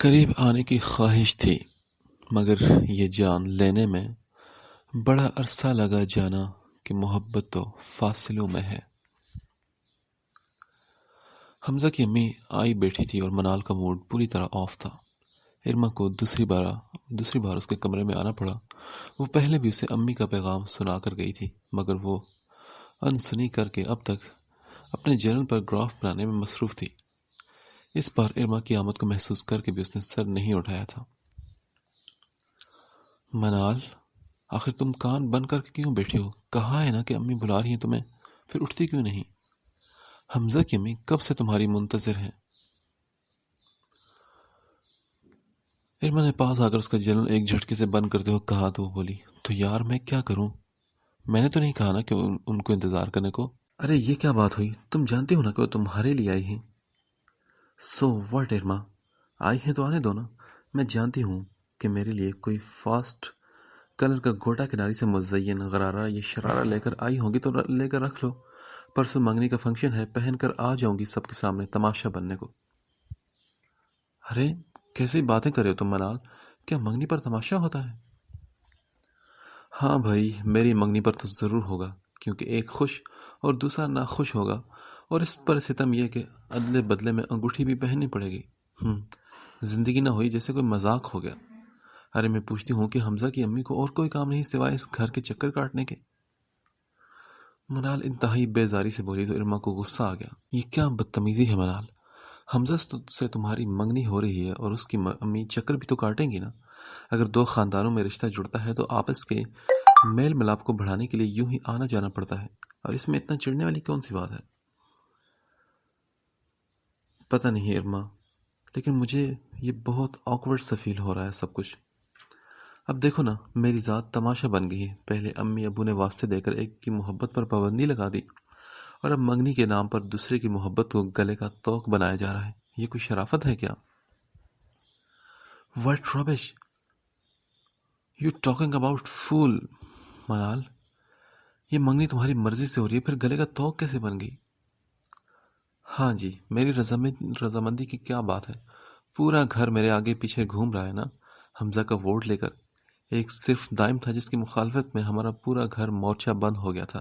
قریب آنے کی خواہش تھی، مگر یہ جان لینے میں بڑا عرصہ لگا جانا کہ محبت تو فاصلوں میں ہے۔ حمزہ کی امی آئی بیٹھی تھی اور منال کا موڈ پوری طرح آف تھا۔ ارما کو دوسری بار اس کے کمرے میں آنا پڑا۔ وہ پہلے بھی اسے امی کا پیغام سنا کر گئی تھی، مگر وہ انسنی کر کے اب تک اپنے جرنل پر گراف بنانے میں مصروف تھی۔ اس بار ارما کی آمد کو محسوس کر کے بھی اس نے سر نہیں اٹھایا تھا۔ منال، آخر تم کان بند کر کے کیوں بیٹھی ہو؟ کہا ہے نا کہ امی بلا رہی ہیں تمہیں، پھر اٹھتی کیوں نہیں؟ حمزہ کی امی کب سے تمہاری منتظر ہیں۔ ارما نے پاس آ کر اس کا جرنل ایک جھٹکے سے بند کرتے ہوئے کہا تو وہ بولی، تو یار میں کیا کروں؟ میں نے تو نہیں کہا نا کہ ان کو انتظار کرنے کو۔ ارے یہ کیا بات ہوئی؟ تم جانتی ہو نا کہ وہ تمہارے لیے آئی ہیں۔ سو واٹ ارما، آئی ہیں تو آنے دو نا۔ میں جانتی ہوں کہ میرے لیے کوئی فاسٹ کلر کا گھوٹا کناری سے مزین غرارہ یا شرارہ لے کر آئی ہوں گی تو لے کر رکھ لو۔ پرسوں منگنی کا فنکشن ہے، پہن کر آ جاؤں گی سب کے سامنے تماشا بننے کو۔ ارے کیسی باتیں کرے ہو تم منال، کیا منگنی پر تماشا ہوتا ہے؟ ہاں بھائی، میری منگنی پر تو ضرور ہوگا، کیونکہ ایک خوش اور دوسرا ناخوش ہوگا، اور اس پر ستم یہ کہ عدلے بدلے میں انگوٹھی بھی پہننی پڑے گی۔ زندگی نہ ہوئی جیسے کوئی مذاق ہو گیا۔ ارے میں پوچھتی ہوں کہ حمزہ کی امی کو اور کوئی کام نہیں سوائے اس گھر کے چکر کاٹنے کے؟ منال انتہائی بیزاری سے بولی تو ارما کو غصہ آ گیا۔ یہ کیا بدتمیزی ہے منال، حمزہ سے تمہاری منگنی ہو رہی ہے اور اس کی امی چکر بھی تو کاٹیں گی نا۔ اگر دو خاندانوں میں رشتہ جڑتا ہے تو آپس کے میل ملاپ کو بڑھانے کے لیے یوں ہی آنا جانا پڑتا ہے، اور اس میں اتنا چڑھنے والی کون سی بات ہے؟ پتہ نہیں ارما، لیکن مجھے یہ بہت آکورڈ سا فیل ہو رہا ہے سب کچھ۔ اب دیکھو نا، میری ذات تماشا بن گئی ہے۔ پہلے امی ابو نے واسطے دے کر ایک کی محبت پر پابندی لگا دی، اور اب منگنی کے نام پر دوسرے کی محبت کو گلے کا توق بنایا جا رہا ہے۔ یہ کوئی شرافت ہے کیا؟ What rubbish you talking about, fool! منال، یہ منگنی تمہاری مرضی سے ہو رہی ہے، پھر گلے کا توق کیسے بن گئی؟ ہاں جی، میری رضامندی کی کیا بات ہے؟ پورا گھر میرے آگے پیچھے گھوم رہا ہے نا، حمزہ کا ووٹ لے کر۔ ایک صرف دائم تھا جس کی مخالفت میں ہمارا پورا گھر مورچہ بند ہو گیا تھا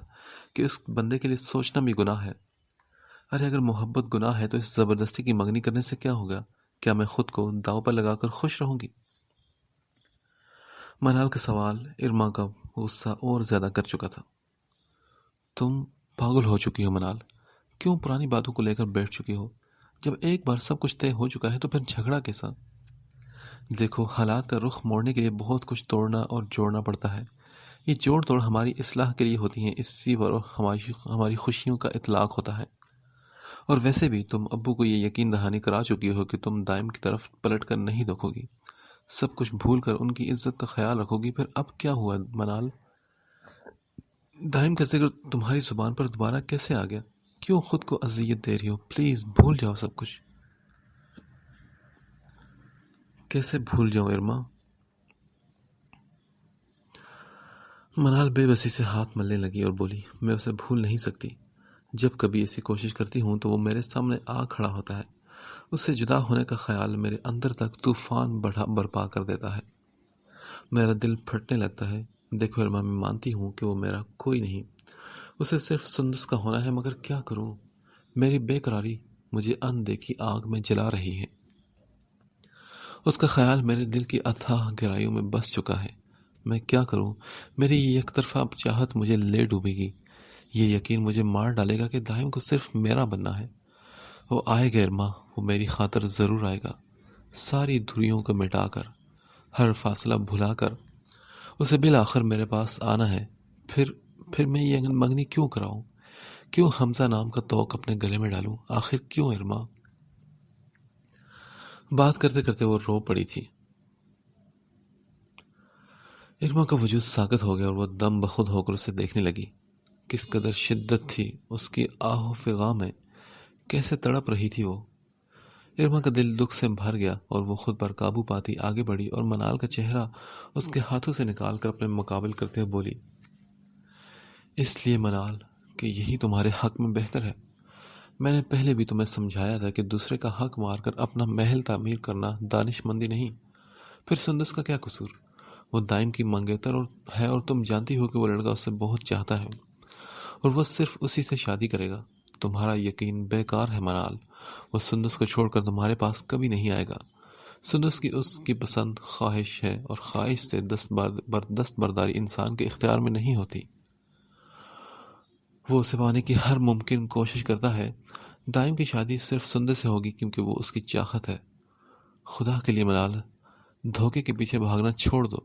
کہ اس بندے کے لیے سوچنا بھی گناہ ہے۔ ارے اگر محبت گناہ ہے تو اس زبردستی کی منگنی کرنے سے کیا ہوگا؟ کیا میں خود کو داؤ پر لگا کر خوش رہوں گی؟ منال کا سوال ارما کا غصہ اور زیادہ کر چکا تھا۔ تم پاگل ہو چکی ہو منال، کیوں پرانی باتوں کو لے کر بیٹھ چکی ہو؟ جب ایک بار سب کچھ طے ہو چکا ہے تو پھر جھگڑا کیسا؟ دیکھو، حالات کا رخ موڑنے کے لیے بہت کچھ توڑنا اور جوڑنا پڑتا ہے۔ یہ جوڑ توڑ ہماری اصلاح کے لیے ہوتی ہیں، اسی پر ہماری خوشیوں کا اطلاق ہوتا ہے۔ اور ویسے بھی تم ابو کو یہ یقین دہانی کرا چکی ہو کہ تم دائم کی طرف پلٹ کر نہیں دیکھو گی، سب کچھ بھول کر ان کی عزت کا خیال رکھو گی۔ پھر اب کیا ہوا منال؟ دائم کا ذکر تمہاری زبان پر دوبارہ کیسے آ گیا؟ کیوں خود کو اذیت دے رہی ہو؟ پلیز بھول جاؤ سب کچھ۔ کیسے بھول جاؤں ارما؟ منال بے بسی سے ہاتھ ملنے لگی اور بولی، میں اسے بھول نہیں سکتی۔ جب کبھی ایسی کوشش کرتی ہوں تو وہ میرے سامنے آ کھڑا ہوتا ہے۔ اس سے جدا ہونے کا خیال میرے اندر تک طوفان برپا کر دیتا ہے۔ میرا دل پھٹنے لگتا ہے۔ دیکھو ارما، میں مانتی ہوں کہ وہ میرا کوئی نہیں، اسے صرف سندس کا ہونا ہے، مگر کیا کروں؟ میری بے قراری مجھے اندیکھی آگ میں جلا رہی ہے۔ اس کا خیال میرے دل کی اتھاہ گہرائیوں میں بس چکا ہے۔ میں کیا کروں؟ میری یہ یک طرفہ چاہت مجھے لے ڈوبے گی۔ یہ یقین مجھے مار ڈالے گا کہ دائم کو صرف میرا بننا ہے۔ وہ آئے گا ارما، وہ میری خاطر ضرور آئے گا، ساری دوریوں کو مٹا کر، ہر فاصلہ بھلا کر اسے بالآخر میرے پاس آنا ہے۔ پھر میں یہ منگنی کیوں کراؤں؟ کیوں حمزہ نام کا توق اپنے گلے میں ڈالوں؟ آخر کیوں ارما؟ بات کرتے کرتے وہ رو پڑی تھی۔ ارما کا وجود ساکت ہو گیا اور وہ دم بخود ہو کر اسے دیکھنے لگی۔ کس قدر شدت تھی اس کی آہ و فغاں میں، کیسے تڑپ رہی تھی وہ۔ ارما کا دل دکھ سے بھر گیا اور وہ خود پر قابو پاتی آگے بڑھی اور منال کا چہرہ اس کے ہاتھوں سے نکال کر اپنے مقابل کرتے ہوئے بولی، اس لیے منال کہ یہی تمہارے حق میں بہتر ہے۔ میں نے پہلے بھی تمہیں سمجھایا تھا کہ دوسرے کا حق مار کر اپنا محل تعمیر کرنا دانش مندی نہیں۔ پھر سندس کا کیا قصور؟ وہ دائم کی منگیتر ہے اور تم جانتی ہو کہ وہ لڑکا اسے بہت چاہتا ہے اور وہ صرف اسی سے شادی کرے گا۔ تمہارا یقین بیکار ہے منال، وہ سندس کو چھوڑ کر تمہارے پاس کبھی نہیں آئے گا۔ سندس کی اس کی پسند خواہش ہے اور خواہش سے دست برداری انسان کے اختیار میں نہیں ہوتی۔ وہ اسے پانے کی ہر ممکن کوشش کرتا ہے۔ دائم کی شادی صرف سندس سے ہوگی کیونکہ وہ اس کی چاہت ہے۔ خدا کے لیے منال، دھوکے کے پیچھے بھاگنا چھوڑ دو۔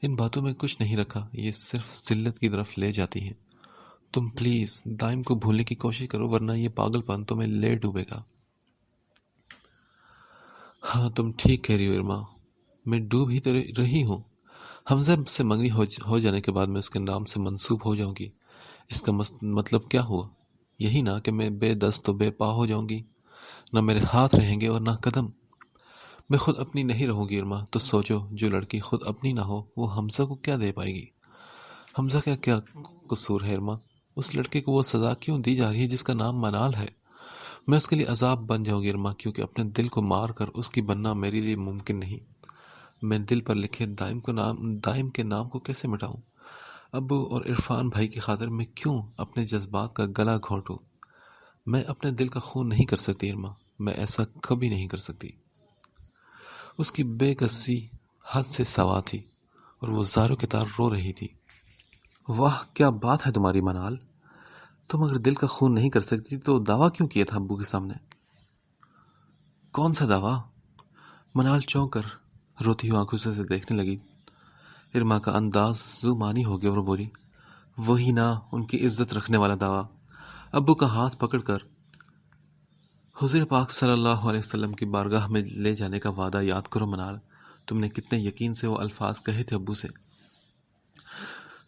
ان باتوں میں کچھ نہیں رکھا، یہ صرف ذلت کی طرف لے جاتی ہیں۔ تم پلیز دائم کو بھولنے کی کوشش کرو ورنہ یہ پاگل پن تمہیں لے ڈوبے گا۔ ہاں تم ٹھیک کہہ رہی ہو ارما، میں ڈوب ہی تو رہی ہوں۔ حمزہ سے منگنی ہو جانے کے بعد میں اس کے نام سے منسوب ہو جاؤں گی۔ اس کا مطلب کیا ہوا؟ یہی نا کہ میں بے دست و بے پا ہو جاؤں گی، نہ میرے ہاتھ رہیں گے اور نہ قدم۔ میں خود اپنی نہیں رہوں گی ارما، تو سوچو جو لڑکی خود اپنی نہ ہو وہ حمزہ کو کیا دے پائے گی؟ حمزہ کا کیا قصور ہے ارما؟ اس لڑکے کو وہ سزا کیوں دی جا رہی ہے جس کا نام منال ہے؟ میں اس کے لیے عذاب بن جاؤں گی ارما، کیونکہ اپنے دل کو مار کر اس کی بننا میرے لیے ممکن نہیں۔ میں دل پر لکھے دائم کے نام کو کیسے مٹاؤں؟ ابو اور عرفان بھائی کی خاطر میں کیوں اپنے جذبات کا گلا گھونٹوں؟ میں اپنے دل کا خون نہیں کر سکتی ارما، میں ایسا کبھی نہیں کر سکتی۔ اس کی بے کسی حد سے سوا تھی اور وہ زاروں کی طرح رو رہی تھی۔ واہ کیا بات ہے تمہاری منال، تم اگر دل کا خون نہیں کر سکتی تو دعویٰ کیوں کیا تھا ابو کے سامنے؟ کون سا دعویٰ؟ منال چونک کر روتی ہوئی آنکھوں سے دیکھنے لگی۔ ارما کا انداز زومانی ہو گیا اور بولی، وہی نا ان کی عزت رکھنے والا دعویٰ۔ ابو کا ہاتھ پکڑ کر حضور پاک صلی اللہ علیہ وسلم کی بارگاہ میں لے جانے کا وعدہ یاد کرو منال۔ تم نے کتنے یقین سے وہ الفاظ کہے تھے ابو سے۔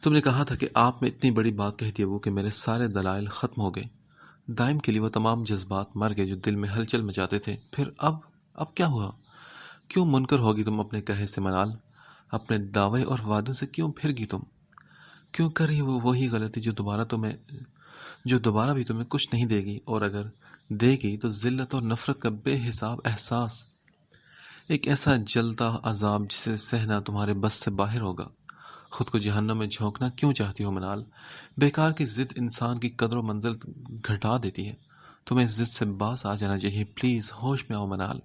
تم نے کہا تھا کہ آپ میں اتنی بڑی بات کہتی ابو کہ میرے سارے دلائل ختم ہو گئے، دائم کے لیے وہ تمام جذبات مر گئے جو دل میں ہلچل مچاتے تھے۔ پھر اب کیا ہوا؟ کیوں منکر ہوگی تم اپنے کہے سے منال؟ اپنے دعوے اور وعدوں سے کیوں پھر گی تم؟ کیوں کر رہی وہ وہی غلطی جو دوبارہ بھی تمہیں کچھ نہیں دے گی، اور اگر دے گی تو ذلت اور نفرت کا بے حساب احساس، ایک ایسا جلتا عذاب جسے سہنا تمہارے بس سے باہر ہوگا۔ خود کو جہنم میں جھونکنا کیوں چاہتی ہو منال؟ بیکار کی ضد انسان کی قدر و منزل گھٹا دیتی ہے۔ تمہیں اس ضد سے باز آ جانا چاہیے، پلیز ہوش میں آؤ منال۔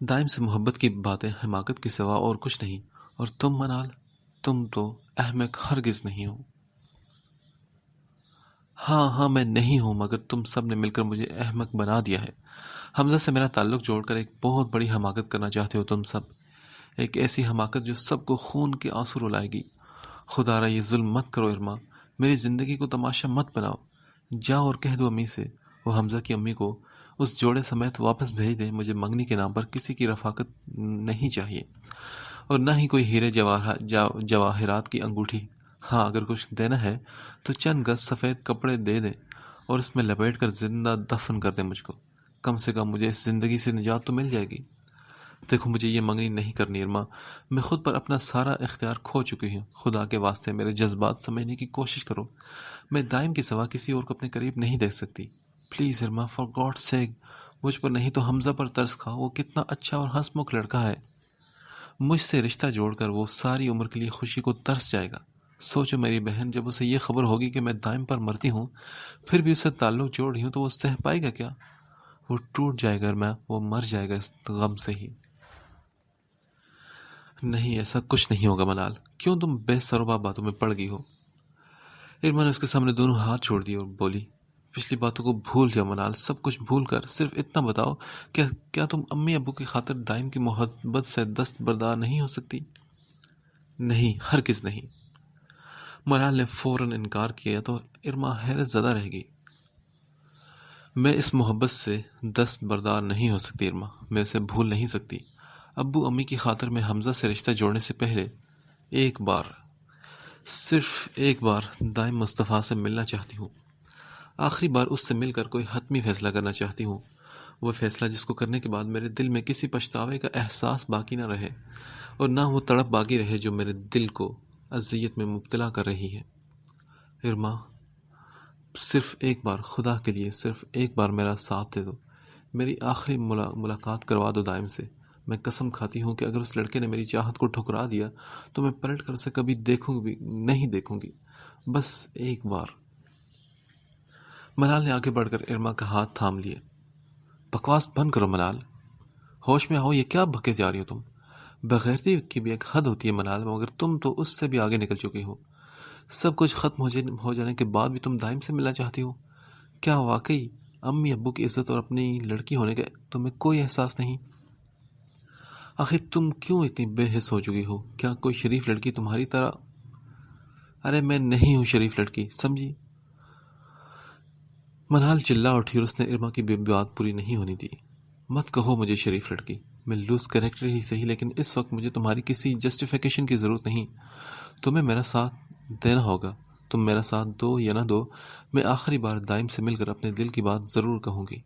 دائم سے محبت کی باتیں حماقت کے سوا اور کچھ نہیں، اور تم منال، تم تو احمق ہرگز نہیں ہو۔ ہاں میں نہیں ہوں، مگر تم سب نے مل کر مجھے احمق بنا دیا ہے۔ حمزہ سے میرا تعلق جوڑ کر ایک بہت بڑی حماقت کرنا چاہتے ہو تم سب، ایک ایسی حماقت جو سب کو خون کے آنسو رلائے گی۔ خدا را یہ ظلم مت کرو ارما، میری زندگی کو تماشا مت بناؤ۔ جاؤ اور کہہ دو امی سے، وہ حمزہ کی امی کو اس جوڑے سمیت واپس بھیج دیں۔ مجھے منگنی کے نام پر کسی کی رفاقت نہیں چاہیے، اور نہ ہی کوئی ہیرے جواہرات کی انگوٹھی۔ ہاں اگر کچھ دینا ہے تو چند گز سفید کپڑے دے دیں اور اس میں لپیٹ کر زندہ دفن کر دیں مجھ کو، کم سے کم مجھے اس زندگی سے نجات تو مل جائے گی۔ دیکھو مجھے یہ منگنی نہیں کرنی ارما، میں خود پر اپنا سارا اختیار کھو چکی ہوں۔ خدا کے واسطے میرے جذبات سمجھنے کی کوشش کرو، میں دائم کے سوا کسی اور کو اپنے قریب نہیں دیکھ سکتی۔ پلیز ارما، فار گاڈ سیک مجھ پر نہیں تو حمزہ پر ترس کھاؤ، وہ کتنا اچھا اور ہنس مکھ لڑکا ہے۔ مجھ سے رشتہ جوڑ کر وہ ساری عمر کے لیے خوشی کو ترس جائے گا۔ سوچو میری بہن، جب اسے یہ خبر ہوگی کہ میں دائم پر مرتی ہوں پھر بھی اسے تعلق جوڑ رہی ہوں تو وہ سہ پائے گا کیا؟ وہ ٹوٹ جائے گا ارما، وہ مر جائے گا اس غم سے ہی۔ نہیں ایسا کچھ نہیں ہوگا منال، کیوں تم بے سروبا باتوں میں پڑ گئی ہو؟ ارما نے اس کے سامنے دونوں ہاتھ چھوڑ دیے اور بولی، پچھلی باتوں کو بھول جاؤ منال، سب کچھ بھول کر صرف اتنا بتاؤ کہ کیا تم امی ابو کی خاطر دائم کی محبت سے دست بردار نہیں ہو سکتی؟ نہیں ہرگز نہیں۔ منال نے فوراً انکار کیا تو ارما حیرت زدہ رہ گئی۔ میں اس محبت سے دست بردار نہیں ہو سکتی ارما، میں اسے بھول نہیں سکتی۔ ابو امی کی خاطر میں حمزہ سے رشتہ جوڑنے سے پہلے ایک بار، صرف ایک بار دائم مصطفیٰ سے ملنا چاہتی ہوں، آخری بار اس سے مل کر کوئی حتمی فیصلہ کرنا چاہتی ہوں، وہ فیصلہ جس کو کرنے کے بعد میرے دل میں کسی پچھتاوے کا احساس باقی نہ رہے اور نہ وہ تڑپ باقی رہے جو میرے دل کو اذیت میں مبتلا کر رہی ہے۔ ارما صرف ایک بار، خدا کے لیے صرف ایک بار میرا ساتھ دے دو، میری آخری ملاقات کروا دو دائم سے۔ میں قسم کھاتی ہوں کہ اگر اس لڑکے نے میری چاہت کو ٹھکرا دیا تو میں پلٹ کر اسے کبھی نہیں دیکھوں گی، بس ایک بار۔ منال نے آگے بڑھ کر ارما کا ہاتھ تھام لیے۔ بکواس بند کرو منال، ہوش میں آؤ، یہ کیا بکے جا رہی ہو تم؟ بغیرتی کی بھی ایک حد ہوتی ہے منال، مگر تم تو اس سے بھی آگے نکل چکی ہو۔ سب کچھ ختم ہو جانے کے بعد بھی تم دائم سے ملنا چاہتی ہو؟ کیا واقعی امی ابو کی عزت اور اپنی لڑکی ہونے کا تمہیں کوئی احساس نہیں؟ آخر تم کیوں اتنی بے حس ہو چکی ہو؟ کیا کوئی شریف لڑکی تمہاری طرح؟ ارے میں نہیں ہوں شریف لڑکی، سمجھی؟ منال چلا اٹھی اور اس نے ارما کی بات پوری نہیں ہونے دی۔ مت کہو مجھے شریف لڑکی، میں لوز کریکٹر ہی صحیح، لیکن اس وقت مجھے تمہاری کسی جسٹیفیکیشن کی ضرورت نہیں۔ تمہیں میرا ساتھ دینا ہوگا، تم میرا ساتھ دو یا نہ دو، میں آخری بار دائم سے مل کر اپنے دل کی بات ضرور کہوں گی۔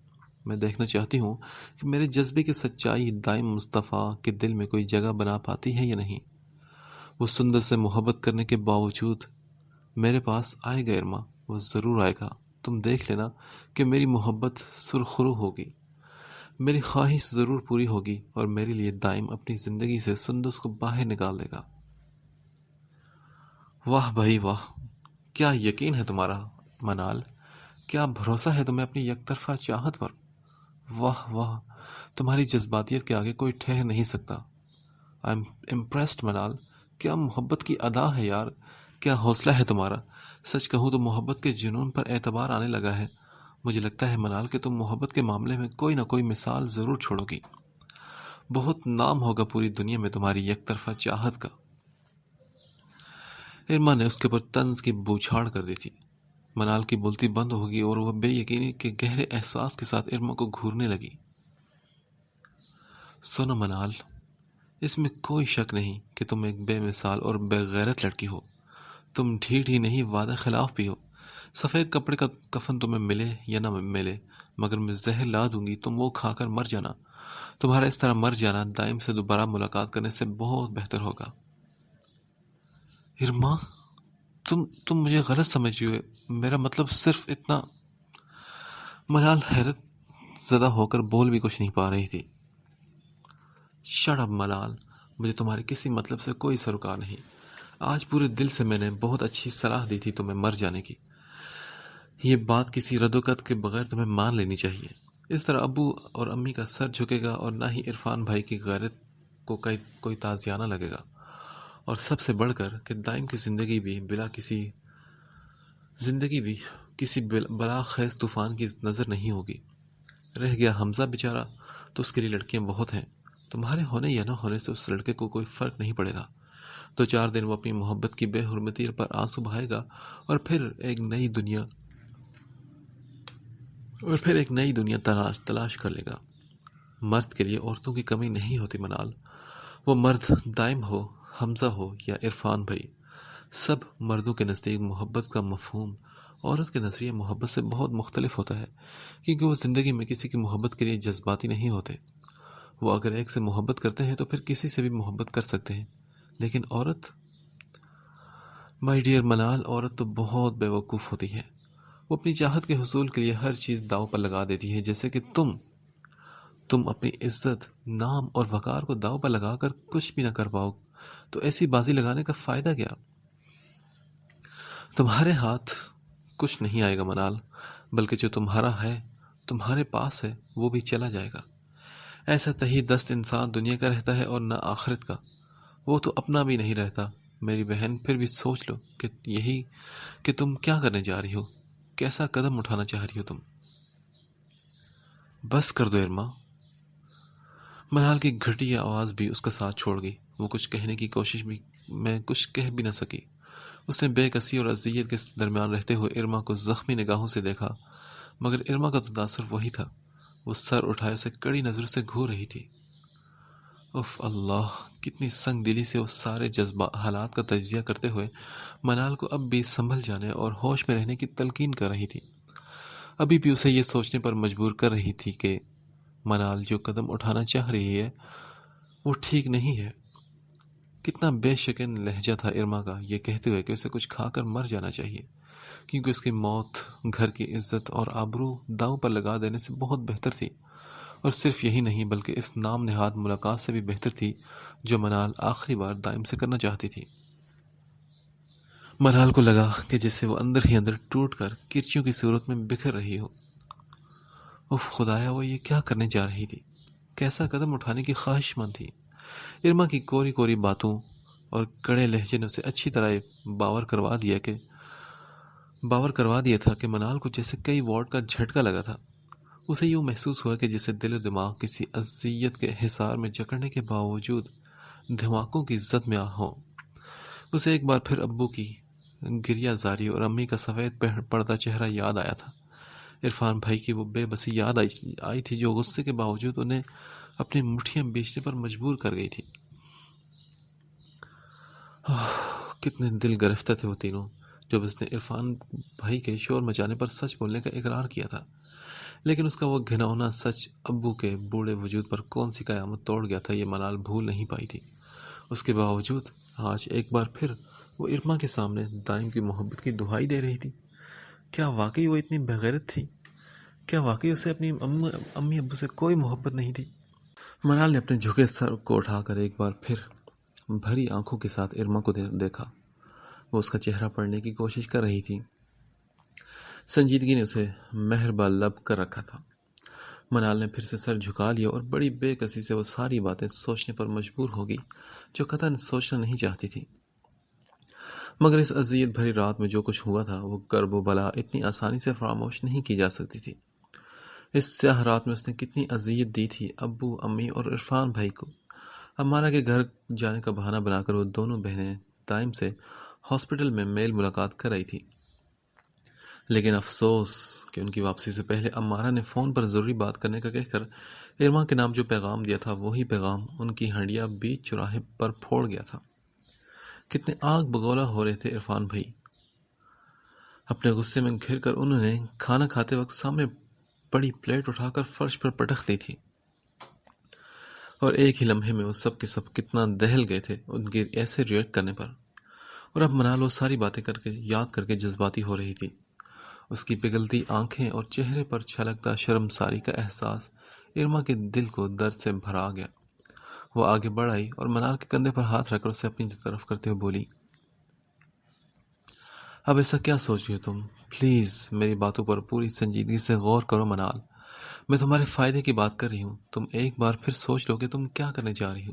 میں دیکھنا چاہتی ہوں کہ میرے جذبے کی سچائی دائم مصطفیٰ کے دل میں کوئی جگہ بنا پاتی ہے یا نہیں۔ وہ سندر سے محبت کرنے کے باوجود میرے پاس آئے گا ارما، وہ ضرور آئے گا۔ تم دیکھ لینا کہ میری محبت سرخرو ہوگی، میری خواہش ضرور پوری ہوگی اور میرے لیے دائم اپنی زندگی سے سندس کو باہر نکال دے گا۔ واہ بھائی واہ، کیا یقین ہے تمہارا منال، کیا بھروسہ ہے تمہیں اپنی یک طرفہ چاہت پر۔ واہ واہ، تمہاری جذباتیت کے آگے کوئی ٹھہر نہیں سکتا۔ آئی ایم امپریسڈ منال، کیا محبت کی ادا ہے یار، کیا حوصلہ ہے تمہارا۔ سچ کہوں تو محبت کے جنون پر اعتبار آنے لگا ہے۔ مجھے لگتا ہے منال کہ تم محبت کے معاملے میں کوئی نہ کوئی مثال ضرور چھوڑو گی، بہت نام ہوگا پوری دنیا میں تمہاری یک طرفہ چاہت کا۔ ارما نے اس کے اوپر طنز کی بوچھاڑ کر دی تھی۔ منال کی بولتی بند ہوگی اور وہ بے یقینی کے گہرے احساس کے ساتھ ارما کو گھورنے لگی۔ سنو منال، اس میں کوئی شک نہیں کہ تم ایک بے مثال اور بے غیرت لڑکی ہو۔ تم ڈھیٹ ہی نہیں، وعدہ خلاف بھی ہو۔ سفید کپڑے کا کفن تمہیں ملے یا نہ ملے، مگر میں زہر لا دوں گی، تم وہ کھا کر مر جانا۔ تمہارا اس طرح مر جانا دائم سے دوبارہ ملاقات کرنے سے بہت بہتر ہوگا۔ ارما، تم مجھے غلط سمجھ رہی ہو، میرا مطلب صرف اتنا۔ منال حیرت زدہ ہو کر بول بھی کچھ نہیں پا رہی تھی۔ شٹ اپ منال، مجھے تمہارے کسی مطلب سے کوئی سروکار نہیں۔ آج پورے دل سے میں نے بہت اچھی صلاح دی تھی تمہیں مر جانے کی۔ یہ بات کسی رد و قط کے بغیر تمہیں مان لینی چاہیے۔ اس طرح ابو اور امی کا سر جھکے گا اور نہ ہی عرفان بھائی کی غیرت کو کوئی تازیانہ لگے گا، اور سب سے بڑھ کر کہ دائم کی زندگی بھی کسی بلا خیز طوفان کی نظر نہیں ہوگی۔ رہ گیا حمزہ بیچارہ، تو اس کے لیے لڑکیاں بہت ہیں۔ تمہارے ہونے یا نہ ہونے سے اس لڑکے کو کوئی فرق نہیں پڑے گا۔ 2-4 دن وہ اپنی محبت کی بے حرمتی پر آنسو بہائے گا اور پھر ایک نئی دنیا تلاش کر لے گا۔ مرد کے لیے عورتوں کی کمی نہیں ہوتی منال، وہ مرد دائم ہو، حمزہ ہو یا عرفان بھائی، سب مردوں کے نزدیک محبت کا مفہوم عورت کے نظریے محبت سے بہت مختلف ہوتا ہے، کیونکہ وہ زندگی میں کسی کی محبت کے لیے جذباتی نہیں ہوتے۔ وہ اگر ایک سے محبت کرتے ہیں تو پھر کسی سے بھی محبت کر سکتے ہیں، لیکن عورت، مائی ڈیئر منال، عورت تو بہت بے وقوف ہوتی ہے۔ وہ اپنی چاہت کے حصول کے لیے ہر چیز داؤ پر لگا دیتی ہے، جیسے کہ تم اپنی عزت، نام اور وقار کو داؤ پر لگا کر کچھ بھی نہ کر پاؤ تو ایسی بازی لگانے کا فائدہ کیا؟ تمہارے ہاتھ کچھ نہیں آئے گا منال، بلکہ جو تمہارا ہے، تمہارے پاس ہے، وہ بھی چلا جائے گا۔ ایسا تہی دست انسان دنیا کا رہتا ہے اور نہ آخرت کا، وہ تو اپنا بھی نہیں رہتا۔ میری بہن، پھر بھی سوچ لو کہ تم کیا کرنے جا رہی ہو، کیسا قدم اٹھانا چاہ رہی ہو تم۔ بس کر دو ارما۔ منال کی گھٹی آواز بھی اس کا ساتھ چھوڑ گئی۔ وہ کچھ کہنے کی کوشش میں کچھ کہہ بھی نہ سکی۔ اس نے بے کسی اور اذیت کے درمیان رہتے ہوئے ارما کو زخمی نگاہوں سے دیکھا، مگر ارما کا تو تاثر وہی تھا۔ وہ سر اٹھائے اسے کڑی نظروں سے گھور رہی تھی۔ اف اللہ، کتنی سنگ دلی سے اس سارے حالات کا تجزیہ کرتے ہوئے منال کو اب بھی سنبھل جانے اور ہوش میں رہنے کی تلقین کر رہی تھی۔ ابھی بھی اسے یہ سوچنے پر مجبور کر رہی تھی کہ منال جو قدم اٹھانا چاہ رہی ہے وہ ٹھیک نہیں ہے۔ کتنا بے شکن لہجہ تھا ارما کا یہ کہتے ہوئے کہ اسے کچھ کھا کر مر جانا چاہیے۔ کیونکہ اس کی موت گھر کی عزت اور آبرو داؤں پر لگا دینے سے بہت بہتر تھی، اور صرف یہی نہیں بلکہ اس نام نہاد ملاقات سے بھی بہتر تھی جو منال آخری بار دائم سے کرنا چاہتی تھی۔ منال کو لگا کہ جیسے وہ اندر ہی اندر ٹوٹ کر کرچیوں کی صورت میں بکھر رہی ہو۔ اف خدایا، وہ یہ کیا کرنے جا رہی تھی؟ کیسا قدم اٹھانے کی خواہش مند تھی؟ ارما کی کوری کوری باتوں اور کڑے لہجے نے اسے اچھی طرح باور کروا دیا تھا کہ منال کو جیسے کئی وارڈ کا جھٹکا لگا تھا۔ اسے یوں محسوس ہوا کہ جیسے دل و دماغ کسی اذیت کے حصار میں جکڑنے کے باوجود دھماکوں کی زد میں ہو۔ اسے ایک بار پھر ابو کی گریہ زاری اور امی کا سفید پردہ چہرہ یاد آیا تھا۔ عرفان بھائی کی وہ بے بسی یاد آئی تھی جو غصے کے باوجود انہیں اپنی مٹھیاں بیچنے پر مجبور کر گئی تھی۔ کتنے دل گرفتہ تھے وہ تینوں جب اس نے عرفان بھائی کے شور مچانے پر سچ بولنے کا اقرار کیا تھا، لیکن اس کا وہ گھناؤنا سچ ابو کے بوڑھے وجود پر کون سی قیامت توڑ گیا تھا، یہ منال بھول نہیں پائی تھی۔ اس کے باوجود آج ایک بار پھر وہ ارما کے سامنے دائم کی محبت کی دہائی دے رہی تھی۔ کیا واقعی وہ اتنی بغیرت تھی؟ کیا واقعی اسے اپنی امی ابو سے کوئی محبت نہیں تھی؟ منال نے اپنے جھکے سر کو اٹھا کر ایک بار پھر بھری آنکھوں کے ساتھ ارما کو دیکھا۔ وہ اس کا چہرہ پڑھنے کی کوشش کر رہی تھی۔ سنجیدگی نے اسے مہربا لب کر رکھا تھا۔ منال نے پھر سے سر جھکا لیا اور بڑی بے کسی سے وہ ساری باتیں سوچنے پر مجبور ہو گئی جو قطعاً سوچنا نہیں چاہتی تھی۔ مگر اس اذیت بھری رات میں جو کچھ ہوا تھا وہ کرب و بلا اتنی آسانی سے فراموش نہیں کی جا سکتی تھی۔ اس سیاہ رات میں اس نے کتنی اذیت دی تھی ابو، امی اور عرفان بھائی کو۔ امارہ کے گھر جانے کا بہانہ بنا کر وہ دونوں بہنیں دائم سے ہاسپٹل میں میل ملاقات کر رہی تھی، لیکن افسوس کہ ان کی واپسی سے پہلے امارہ نے فون پر ضروری بات کرنے کا کہہ کر ارما کے نام جو پیغام دیا تھا وہی پیغام ان کی ہنڈیا بیچ چوراہے پر پھوڑ گیا تھا۔ کتنے آگ بگولا ہو رہے تھے عرفان بھائی۔ اپنے غصے میں گھر کر انہوں نے کھانا کھاتے وقت سامنے بڑی پلیٹ اٹھا کر فرش پر پٹخ دی تھی، اور ایک ہی لمحے میں وہ سب کے سب کتنا دہل گئے تھے ان کے ایسے ریئیکٹ کرنے پر۔ اور اب منال وہ ساری باتیں یاد کر کے جذباتی ہو رہی تھی۔ اس کی پگھلتی آنکھیں اور چہرے پر چھلکتا شرمساری کا احساس ارما کے دل کو درد سے بھرا گیا۔ وہ آگے بڑھ آئی اور منال کے کندھے پر ہاتھ رکھ کر اسے اپنی طرف کرتے ہوئے بولی، اب ایسا کیا سوچ رہی ہو تم؟ پلیز میری باتوں پر پوری سنجیدگی سے غور کرو منال، میں تمہارے فائدے کی بات کر رہی ہوں۔ تم ایک بار پھر سوچ لو کہ تم کیا کرنے جا رہی ہو۔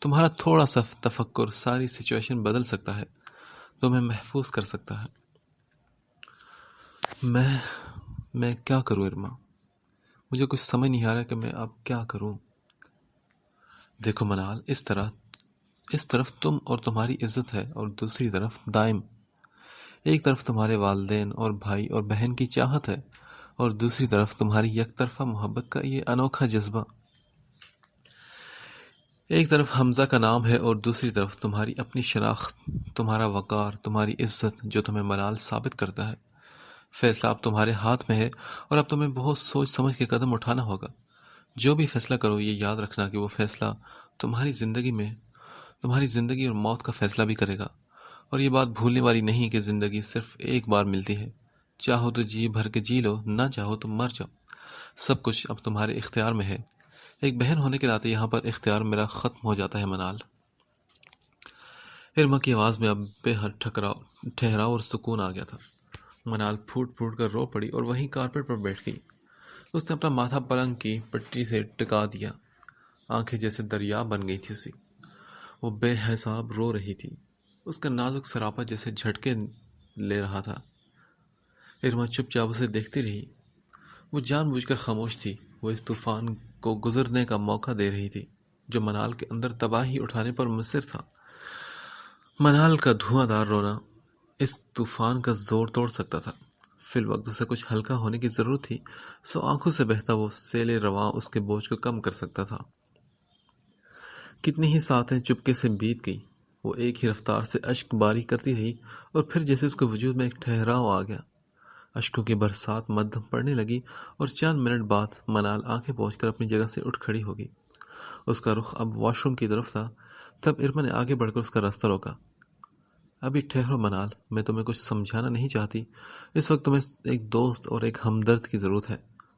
تمہارا تھوڑا سا تفکر ساری سچویشن بدل سکتا ہے، تمہیں محفوظ کر سکتا ہے۔ میں کیا کروں ارما؟ مجھے کچھ سمجھ نہیں آ رہا کہ میں اب کیا کروں۔ دیکھو منال، اس طرف تم اور تمہاری عزت ہے اور دوسری طرف دائم۔ ایک طرف تمہارے والدین اور بھائی اور بہن کی چاہت ہے اور دوسری طرف تمہاری یک طرفہ محبت کا یہ انوکھا جذبہ۔ ایک طرف حمزہ کا نام ہے اور دوسری طرف تمہاری اپنی شناخت، تمہارا وقار، تمہاری عزت جو تمہیں منال ثابت کرتا ہے۔ فیصلہ اب تمہارے ہاتھ میں ہے اور اب تمہیں بہت سوچ سمجھ کے قدم اٹھانا ہوگا۔ جو بھی فیصلہ کرو یہ یاد رکھنا کہ وہ فیصلہ تمہاری زندگی اور موت کا فیصلہ بھی کرے گا۔ اور یہ بات بھولنے والی نہیں کہ زندگی صرف ایک بار ملتی ہے، چاہو تو جی بھر کے جی لو، نہ چاہو تو مر جاؤ۔ سب کچھ اب تمہارے اختیار میں ہے۔ ایک بہن ہونے کے ناطے یہاں پر اختیار میرا ختم ہو جاتا ہے منال۔ ارما کی آواز میں اب بے حد ٹھہراؤ اور سکون آ گیا تھا۔ منال پھوٹ پھوٹ کر رو پڑی اور وہیں کارپیٹ پر بیٹھ گئی۔ اس نے اپنا ماتھا پلنگ کی پٹی سے ٹکا دیا، آنکھیں جیسے دریا بن گئی تھی اسی۔ وہ بے حساب رو رہی تھی، اس کا نازک سراپا جیسے جھٹکے لے رہا تھا۔ ارما چپ چاپ اسے دیکھتی رہی۔ وہ جان بوجھ کر خاموش تھی، وہ اس طوفان کو گزرنے کا موقع دے رہی تھی جو منال کے اندر تباہی اٹھانے پر مصر تھا۔ منال کا دھواں دار رونا اس طوفان کا زور توڑ سکتا تھا۔ فی الوقت اسے کچھ ہلکا ہونے کی ضرورت تھی، سو آنکھوں سے بہتا وہ سیل رواں اس کے بوجھ کو کم کر سکتا تھا۔ کتنی ہی ساعتیں چپکے سے بیت گئی، وہ ایک ہی رفتار سے اشک باری کرتی رہی اور پھر جیسے اس کے وجود میں ایک ٹھہراؤ آ گیا، اشکوں کی برسات مدھم پڑنے لگی اور چند منٹ بعد منال آنکھیں پوچھ کر اپنی جگہ سے اٹھ کھڑی ہو گئی۔ اس کا رخ اب واش روم کی طرف تھا، تب ارما نے آگے بڑھ کر اس کا راستہ روکا۔ ابھی ٹھہرو منال، میں تمہیں کچھ سمجھانا نہیں چاہتی، اس وقت تمہیں ایک دوست اور ایک ہمدرد کی ضرورت ہے۔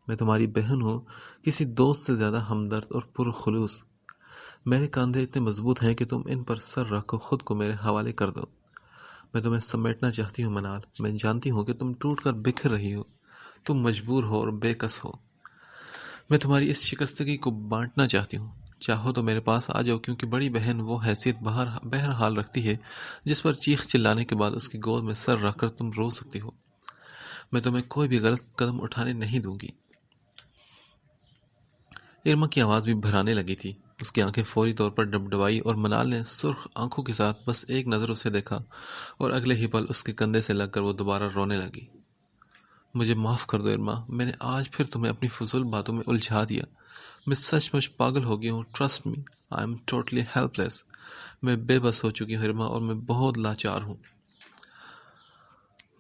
میں تمہاری بہن ہوں، کسی دوست سے زیادہ ہمدرد اور پرخلوص۔ میرے کاندھے اتنے مضبوط ہیں کہ تم ان پر سر رکھ کر خود کو میرے حوالے کر دو۔ میں تمہیں سمیٹنا چاہتی ہوں منال، میں جانتی ہوں کہ تم ٹوٹ کر بکھر رہی ہو، تم مجبور ہو اور بے کس ہو۔ میں تمہاری اس شکستگی کو بانٹنا چاہتی ہوں، چاہو تو میرے پاس آ جاؤ، کیونکہ بڑی بہن وہ حیثیت بہرحال رکھتی ہے جس پر چیخ چلانے کے بعد اس کی گود میں سر رکھ کر تم رو سکتی ہو۔ میں تمہیں کوئی بھی غلط قدم اٹھانے نہیں دوں گی۔ ارما کی آواز بھی بھرانے لگی تھی، اس کی آنکھیں فوری طور پر ڈبڈبائی اور منال نے سرخ آنکھوں کے ساتھ بس ایک نظر اسے دیکھا اور اگلے ہی پل اس کے کندھے سے لگ کر وہ دوبارہ رونے لگی۔ مجھے معاف کر دو ارما، میں نے آج پھر تمہیں اپنی فضول باتوں میں الجھا دیا۔ میں سچ مچ پاگل ہو گئی ہوں، trust me, I am totally helpless. میں بے بس ہو چکی ہوں ارما، اور میں بہت لاچار ہوں۔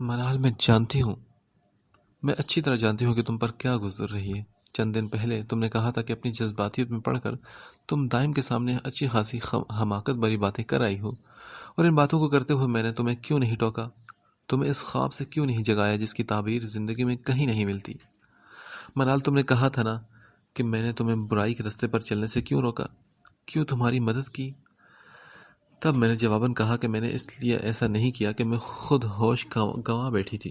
منال، میں اچھی طرح جانتی ہوں کہ تم پر کیا گزر رہی ہے۔ چند دن پہلے تم نے کہا تھا کہ اپنی جذباتیت میں پڑھ کر تم دائم کے سامنے اچھی خاصی حماقت بھری باتیں کر آئی ہو، اور ان باتوں کو کرتے ہوئے میں نے تمہیں کیوں نہیں ٹوکا؟ تمہیں اس خواب سے کیوں نہیں جگایا جس کی تعبیر زندگی میں کہیں نہیں ملتی؟ منال، تم نے کہا تھا نا کہ میں نے تمہیں برائی کے رستے پر چلنے سے کیوں روکا، کیوں تمہاری مدد کی؟ تب میں نے جواباً کہا کہ میں نے اس لیے ایسا نہیں کیا کہ میں خود ہوش گنوا بیٹھی تھی۔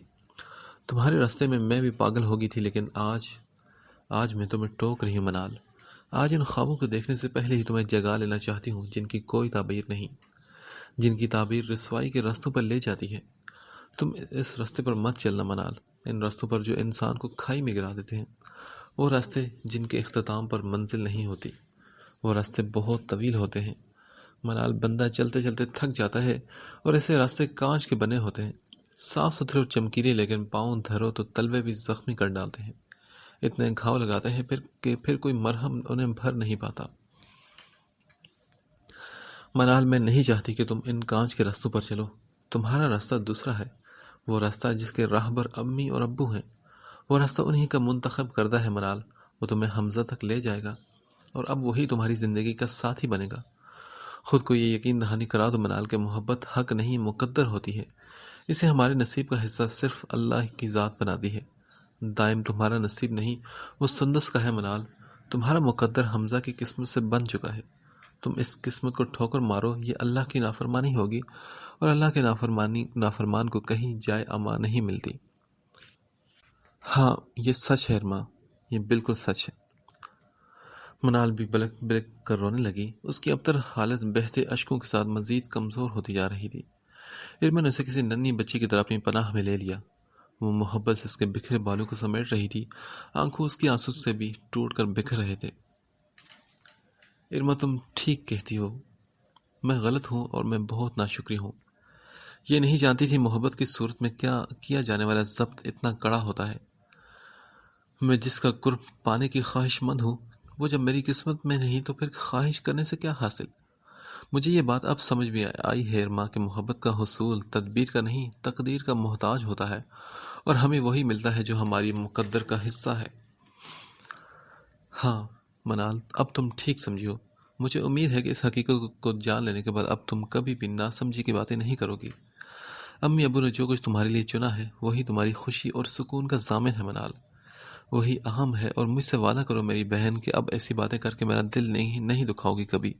تمہارے راستے میں میں بھی پاگل ہو گئی تھی، لیکن آج میں تمہیں ٹوک رہی ہوں منال۔ آج ان خوابوں کو دیکھنے سے پہلے ہی تمہیں جگا لینا چاہتی ہوں جن کی کوئی تعبیر نہیں، جن کی تعبیر رسوائی کے راستوں پر لے جاتی ہے۔ تم اس راستے پر مت چلنا منال، ان راستوں پر جو انسان کو کھائی میں گرا دیتے ہیں، وہ راستے جن کے اختتام پر منزل نہیں ہوتی، وہ راستے بہت طویل ہوتے ہیں منال۔ بندہ چلتے چلتے تھک جاتا ہے، اور ایسے راستے کانچ کے بنے ہوتے ہیں، صاف ستھرے اور چمکیلے، لیکن پاؤں دھرو تو تلوے بھی زخمی کر ڈالتے ہیں، اتنے گھاؤ لگاتے ہیں پھر کوئی مرہم انہیں بھر نہیں پاتا۔ منال، میں نہیں چاہتی کہ تم ان کانچ کے راستوں پر چلو، تمہارا راستہ دوسرا ہے، وہ راستہ جس کے راہبر امی اور ابو ہیں، وہ راستہ انہی کا منتخب کردہ ہے منال، وہ تمہیں حمزہ تک لے جائے گا، اور اب وہی تمہاری زندگی کا ساتھی بنے گا۔ خود کو یہ یقین دہانی کرا دو منال کہ محبت حق نہیں مقدر ہوتی ہے، اسے ہمارے نصیب کا حصہ صرف اللہ کی ذات بنا دی ہے۔ دائم تمہارا نصیب نہیں، وہ سندس کا ہے منال، تمہارا مقدر حمزہ کی قسمت سے بن چکا ہے۔ تم اس قسمت کو ٹھوکر مارو، یہ اللہ کی نافرمانی ہوگی، اور اللہ کے نافرمان کو کہیں جائے امان نہیں ملتی۔ ہاں، یہ سچ ہے ارما، یہ بالکل سچ ہے۔ منال بھی بلک بلک کر رونے لگی، اس کی ابتر حالت بہتے اشکوں کے ساتھ مزید کمزور ہوتی جا رہی تھی۔ ارما نے اسے کسی ننھی بچی کی طرح اپنی پناہ میں لے لیا، وہ محبت سے اس کے بکھرے بالوں کو سمیٹ رہی تھی، آنکھوں اس کی آنسو سے بھی ٹوٹ کر بکھر رہے تھے۔ ارما، تم ٹھیک کہتی ہو، میں غلط ہوں اور میں بہت ناشکری ہوں۔ یہ نہیں جانتی تھی محبت کی صورت میں کیا جانے والا ضبط اتنا کڑا ہوتا ہے۔ میں جس کا قرب پانے کی خواہش مند ہوں، وہ جب میری قسمت میں نہیں تو پھر خواہش کرنے سے کیا حاصل؟ مجھے یہ بات اب سمجھ میں آئی ہے ارما کہ محبت کا حصول تدبیر کا نہیں تقدیر کا محتاج ہوتا ہے، اور ہمیں وہی ملتا ہے جو ہماری مقدر کا حصہ ہے۔ ہاں منال، اب تم ٹھیک سمجھی ہو، مجھے امید ہے کہ اس حقیقت کو جان لینے کے بعد اب تم کبھی بھی ناسمجھی کی باتیں نہیں کرو گی۔ امی ابو نے جو کچھ تمہارے لیے چنا ہے وہی تمہاری خوشی اور سکون کا ضامن ہے منال، وہی اہم ہے، اور مجھ سے وعدہ کرو میری بہن کہ اب ایسی باتیں کر کے میرا دل نہیں دکھاؤ گی کبھی،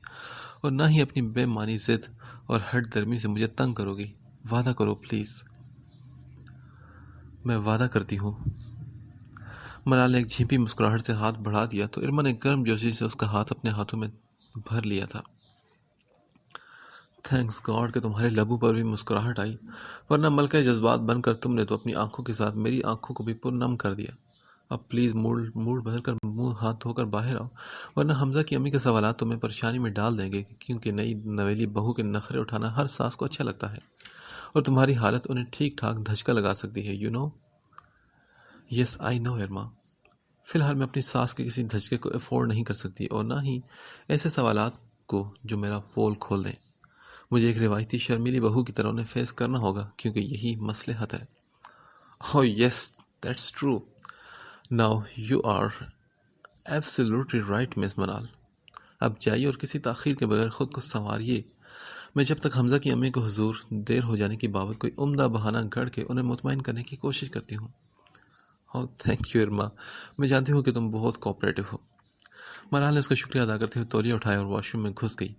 اور نہ ہی اپنی بے معنی ضد اور ہٹ درمی سے مجھے تنگ کرو گی۔ وعدہ کرو پلیز۔ میں وعدہ کرتی ہوں۔ منال نے ایک جھیپی مسکراہٹ سے ہاتھ بڑھا دیا تو ارما نے گرم جوشی سے اس کا ہاتھ اپنے ہاتھوں میں بھر لیا تھا۔ تھینکس گاڈ کہ تمہارے لبوں پر بھی مسکراہٹ آئی، ورنہ ملکہ جذبات بن کر تم نے تو اپنی آنکھوں کے ساتھ میری آنکھوں کو بھی پرنم کر دیا۔ اب پلیز موڈ بدل کر منہ ہاتھ دھو کر باہر آؤ، ورنہ حمزہ کی امی کے سوالات تمہیں پریشانی میں ڈال دیں گے، کیونکہ نئی نویلی بہو کے نخرے اٹھانا ہر ساس کو اچھا لگتا ہے، اور تمہاری حالت انہیں ٹھیک ٹھاک دھچکا لگا سکتی ہے، یو نو۔ یس آئی نو ارما، فی الحال میں اپنی ساس کے کسی دھچکے کو افورڈ نہیں کر سکتی، اور نہ ہی ایسے سوالات کو جو میرا پول کھول دیں۔ مجھے ایک روایتی شرمیلی بہو کی طرح انہیں فیس کرنا ہوگا، کیونکہ یہی مصلحت ہے۔ Oh yes, that's true. Now you are absolutely right, Miss منال۔ اب جائیے اور کسی تاخیر کے بغیر خود کو سنواریے۔ میں جب تک حمزہ کی امی کو حضور دیر ہو جانے کی بابت کوئی عمدہ بہانہ گھڑ کے انہیں مطمئن کرنے کی کوشش کرتی ہوں۔ تھینک یو ارما، میں جانتی ہوں کہ تم بہت کوآپریٹو ہو۔ منال نے اس کا شکریہ ادا کرتے ہوئے تولیہ اٹھایا اور واش روم میں گھس گئی۔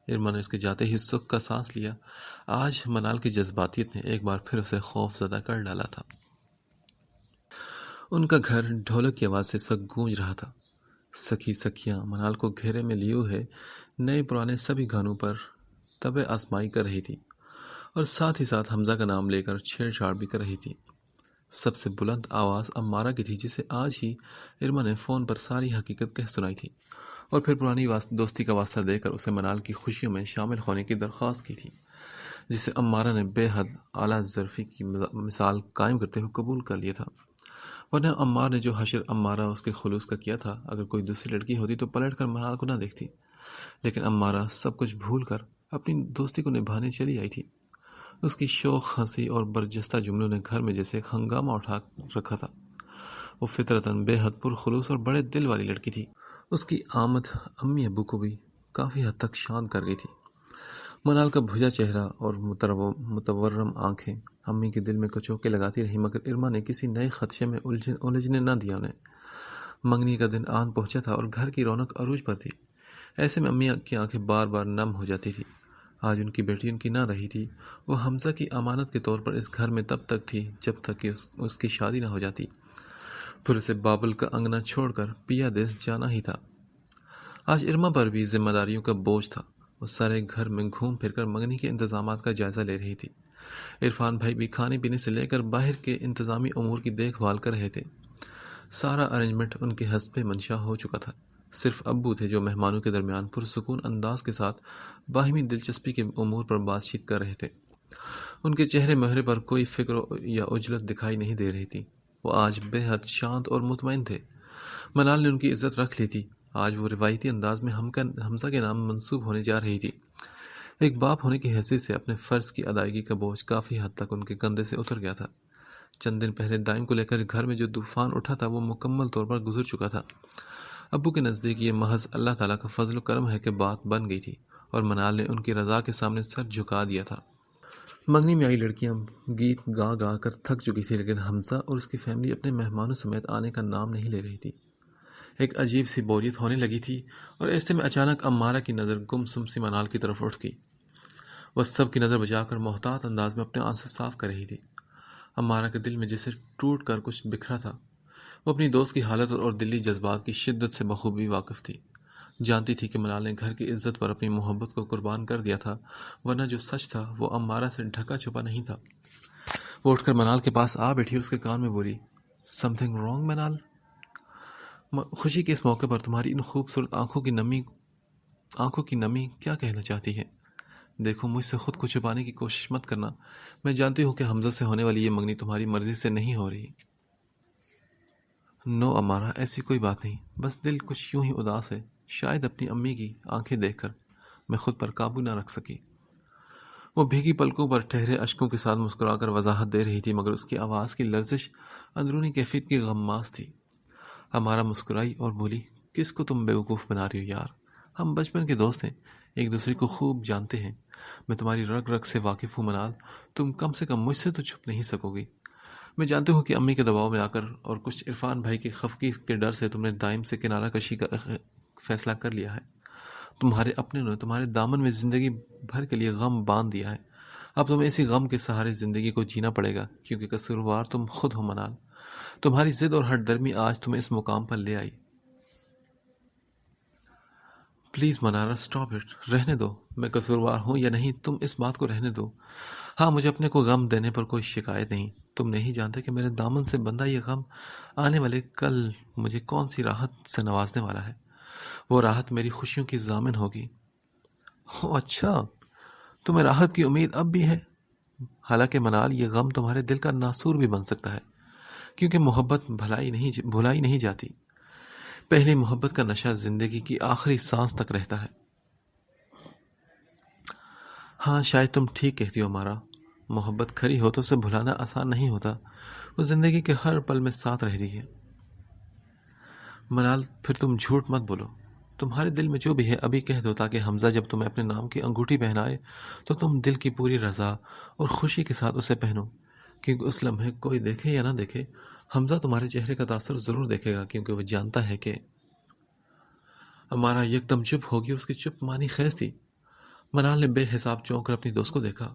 ارما نے اس کے جاتے ہی سکھ کا سانس لیا۔ آج منال کی جذباتیت نے ایک بار پھر اسے خوف زدہ کر ڈالا تھا۔ ان کا گھر ڈھولک کی آواز سے اس وقت گونج رہا تھا۔ سکھی سکھیاں منال کو گھیرے میں لیے ہوئے نئے پرانے سبھی گانوں پر طبع آزمائی کر رہی تھی اور ساتھ ہی ساتھ حمزہ کا نام لے کر چھیڑ چھاڑ بھی کر رہی تھی۔ سب سے بلند آواز امارہ کی تھی، جسے آج ہی ارما نے فون پر ساری حقیقت کہہ سنائی تھی اور پھر پرانی دوستی کا واسطہ دے کر اسے منال کی خوشیوں میں شامل ہونے کی درخواست کی تھی، جسے امارہ نے بے حد اعلیٰ ظرفی کی مثال قائم کرتے ہوئے قبول کر لیا تھا۔ ورنہ عمار نے جو حشر امارہ اس کے خلوص کا کیا تھا، اگر کوئی دوسری لڑکی ہوتی تو پلٹ کر منال کو نہ دیکھتی، لیکن امارہ سب کچھ بھول کر اپنی دوستی کو نبھانے چلی آئی تھی۔ اس کی شوخ ہنسی اور برجستہ جملوں نے گھر میں جیسے ایک ہنگامہ اٹھا رکھا تھا۔ وہ فطرتاً بے حد پرخلوص اور بڑے دل والی لڑکی تھی۔ اس کی آمد امی ابو کو بھی کافی حد تک شانت کر گئی تھی۔ منال کا بھجا چہرہ اور متورم آنکھیں امی کے دل میں کچوکے لگاتی رہی، مگر ارما نے کسی نئے خدشے میں الجھنے نہ دیا انہیں۔ منگنی کا دن آن پہنچا تھا اور گھر کی رونق عروج پر تھی۔ ایسے میں امی کی آنکھیں بار بار نم ہو جاتی تھی۔ آج ان کی بیٹی ان کی نہ رہی تھی۔ وہ حمزہ کی امانت کے طور پر اس گھر میں تب تک تھی جب تک کہ اس کی شادی نہ ہو جاتی، پھر اسے بابل کا انگنا چھوڑ کر پیا دیس جانا ہی تھا۔ آج ارما پر بھی ذمہ داریوں کا بوجھ تھا۔ وہ سارے گھر میں گھوم پھر کر منگنی کے انتظامات کا جائزہ لے رہی تھی۔ عرفان بھائی بھی کھانے پینے سے لے کر باہر کے انتظامی امور کی دیکھ بھال کر رہے تھے۔ سارا ارینجمنٹ ان کے حسب منشا ہو چکا تھا۔ صرف ابو تھے جو مہمانوں کے درمیان پرسکون انداز کے ساتھ باہمی دلچسپی کے امور پر بات چیت کر رہے تھے۔ ان کے چہرے مہرے پر کوئی فکر یا عجلت دکھائی نہیں دے رہی تھی۔ وہ آج بے حد شانت اور مطمئن تھے۔ منال نے ان کی عزت رکھ لی تھی۔ آج وہ روایتی انداز میں حمزہ کے نام منسوب ہونے جا رہی تھی۔ ایک باپ ہونے کی حیثیت سے اپنے فرض کی ادائیگی کا بوجھ کافی حد تک ان کے کندھے سے اتر گیا تھا۔ چند دن پہلے دائم کو لے کر گھر میں جو طوفان اٹھا تھا وہ مکمل طور پر گزر چکا تھا۔ ابو کے نزدیک یہ محض اللہ تعالیٰ کا فضل و کرم ہے کہ بات بن گئی تھی اور منال نے ان کی رضا کے سامنے سر جھکا دیا تھا۔ منگنی میں آئی لڑکیاں گیت گا گا کر تھک چکی تھی، لیکن حمزہ اور اس کی فیملی اپنے مہمانوں سمیت آنے کا نام نہیں لے رہی تھی۔ ایک عجیب سی بوریت ہونے لگی تھی اور ایسے میں اچانک امارہ کی نظر گمسم سی منال کی طرف اٹھ گئی۔ وہ سب کی نظر بچا کر محتاط انداز میں اپنے آنسو صاف کر رہی تھی۔ امارہ کے دل میں جیسے ٹوٹ کر کچھ بکھرا تھا۔ وہ اپنی دوست کی حالت اور دلی جذبات کی شدت سے بخوبی واقف تھی۔ جانتی تھی کہ منال نے گھر کی عزت پر اپنی محبت کو قربان کر دیا تھا، ورنہ جو سچ تھا وہ امارہ سے ڈھکا چھپا نہیں تھا۔ وہ اٹھ کر منال کے پاس آ بیٹھی اور اس کے کان میں بولی، سم تھنگ رانگ منال؟ خوشی کے اس موقع پر تمہاری ان خوبصورت آنکھوں کی نمی کیا کہنا چاہتی ہے؟ دیکھو، مجھ سے خود کو چھپانے کی کوشش مت کرنا۔ میں جانتی ہوں کہ حمزہ سے ہونے والی یہ منگنی تمہاری مرضی سے نہیں ہو رہی۔ نو امارہ، ایسی کوئی بات نہیں، بس دل کچھ یوں ہی اداس ہے، شاید اپنی امی کی آنکھیں دیکھ کر میں خود پر قابو نہ رکھ سکی۔ وہ بھیگی پلکوں پر ٹھہرے اشکوں کے ساتھ مسکرا کر وضاحت دے رہی تھی، مگر اس کی آواز کی لرزش اندرونی کیفیت کی غماز تھی۔ امارہ مسکرائی اور بولی، کس کو تم بیوقوف بنا رہی ہو یار؟ ہم بچپن کے دوست ہیں، ایک دوسرے کو خوب جانتے ہیں۔ میں تمہاری رگ رگ سے واقف ہوں منال، تم کم سے کم مجھ سے تو چھپ نہیں سکو گی۔ میں جانتی ہوں کہ امی کے دباؤ میں آ کر اور کچھ عرفان بھائی کی خفگی کے ڈر سے تم نے دائم سے کنارہ کشی کا فیصلہ کر لیا ہے۔ تمہارے اپنے نے تمہارے دامن میں زندگی بھر کے لیے غم باندھ دیا ہے۔ اب تمہیں اسی غم کے سہارے زندگی کو جینا پڑے گا، کیونکہ قصوروار تم خود ہو منال۔ تمہاری ضد اور ہٹ درمی آج تمہیں اس مقام پر لے آئی۔ پلیز منارہ، سٹاپ اٹ، رہنے دو۔ میں قصوروار ہوں یا نہیں، تم اس بات کو رہنے دو۔ ہاں، مجھے اپنے کو غم دینے پر کوئی شکایت نہیں۔ تم نہیں جانتے کہ میرے دامن سے بندہ یہ غم آنے والے کل مجھے کون سی راحت سے نوازنے والا ہے۔ وہ راحت میری خوشیوں کی ضامن ہوگی۔ اچھا، تمہیں راحت کی امید اب بھی ہے؟ حالانکہ منال، یہ غم تمہارے دل کا ناسور بھی بن سکتا ہے، کیونکہ محبت بھلائی نہیں جاتی۔ پہلی محبت کا نشہ زندگی کی آخری سانس تک رہتا ہے۔ ہاں، شاید تم ٹھیک کہتی ہو امارہ، محبت کھری ہو تو اسے بھلانا آسان نہیں ہوتا، وہ زندگی کے ہر پل میں ساتھ رہتی ہے۔ منال، پھر تم جھوٹ مت بولو، تمہارے دل میں جو بھی ہے ابھی کہہ دو، تاکہ حمزہ جب تمہیں اپنے نام کی انگوٹھی پہنائے تو تم دل کی پوری رضا اور خوشی کے ساتھ اسے پہنو، کیونکہ اس لمحے کوئی دیکھے یا نہ دیکھے حمزہ تمہارے چہرے کا تاثر ضرور دیکھے گا، کیونکہ وہ جانتا ہے کہ ہمارا یکدم چپ ہوگی۔ اس کی چپ معنی خیز تھی۔ منال نے بے حساب چونک کر اپنی دوست کو دیکھا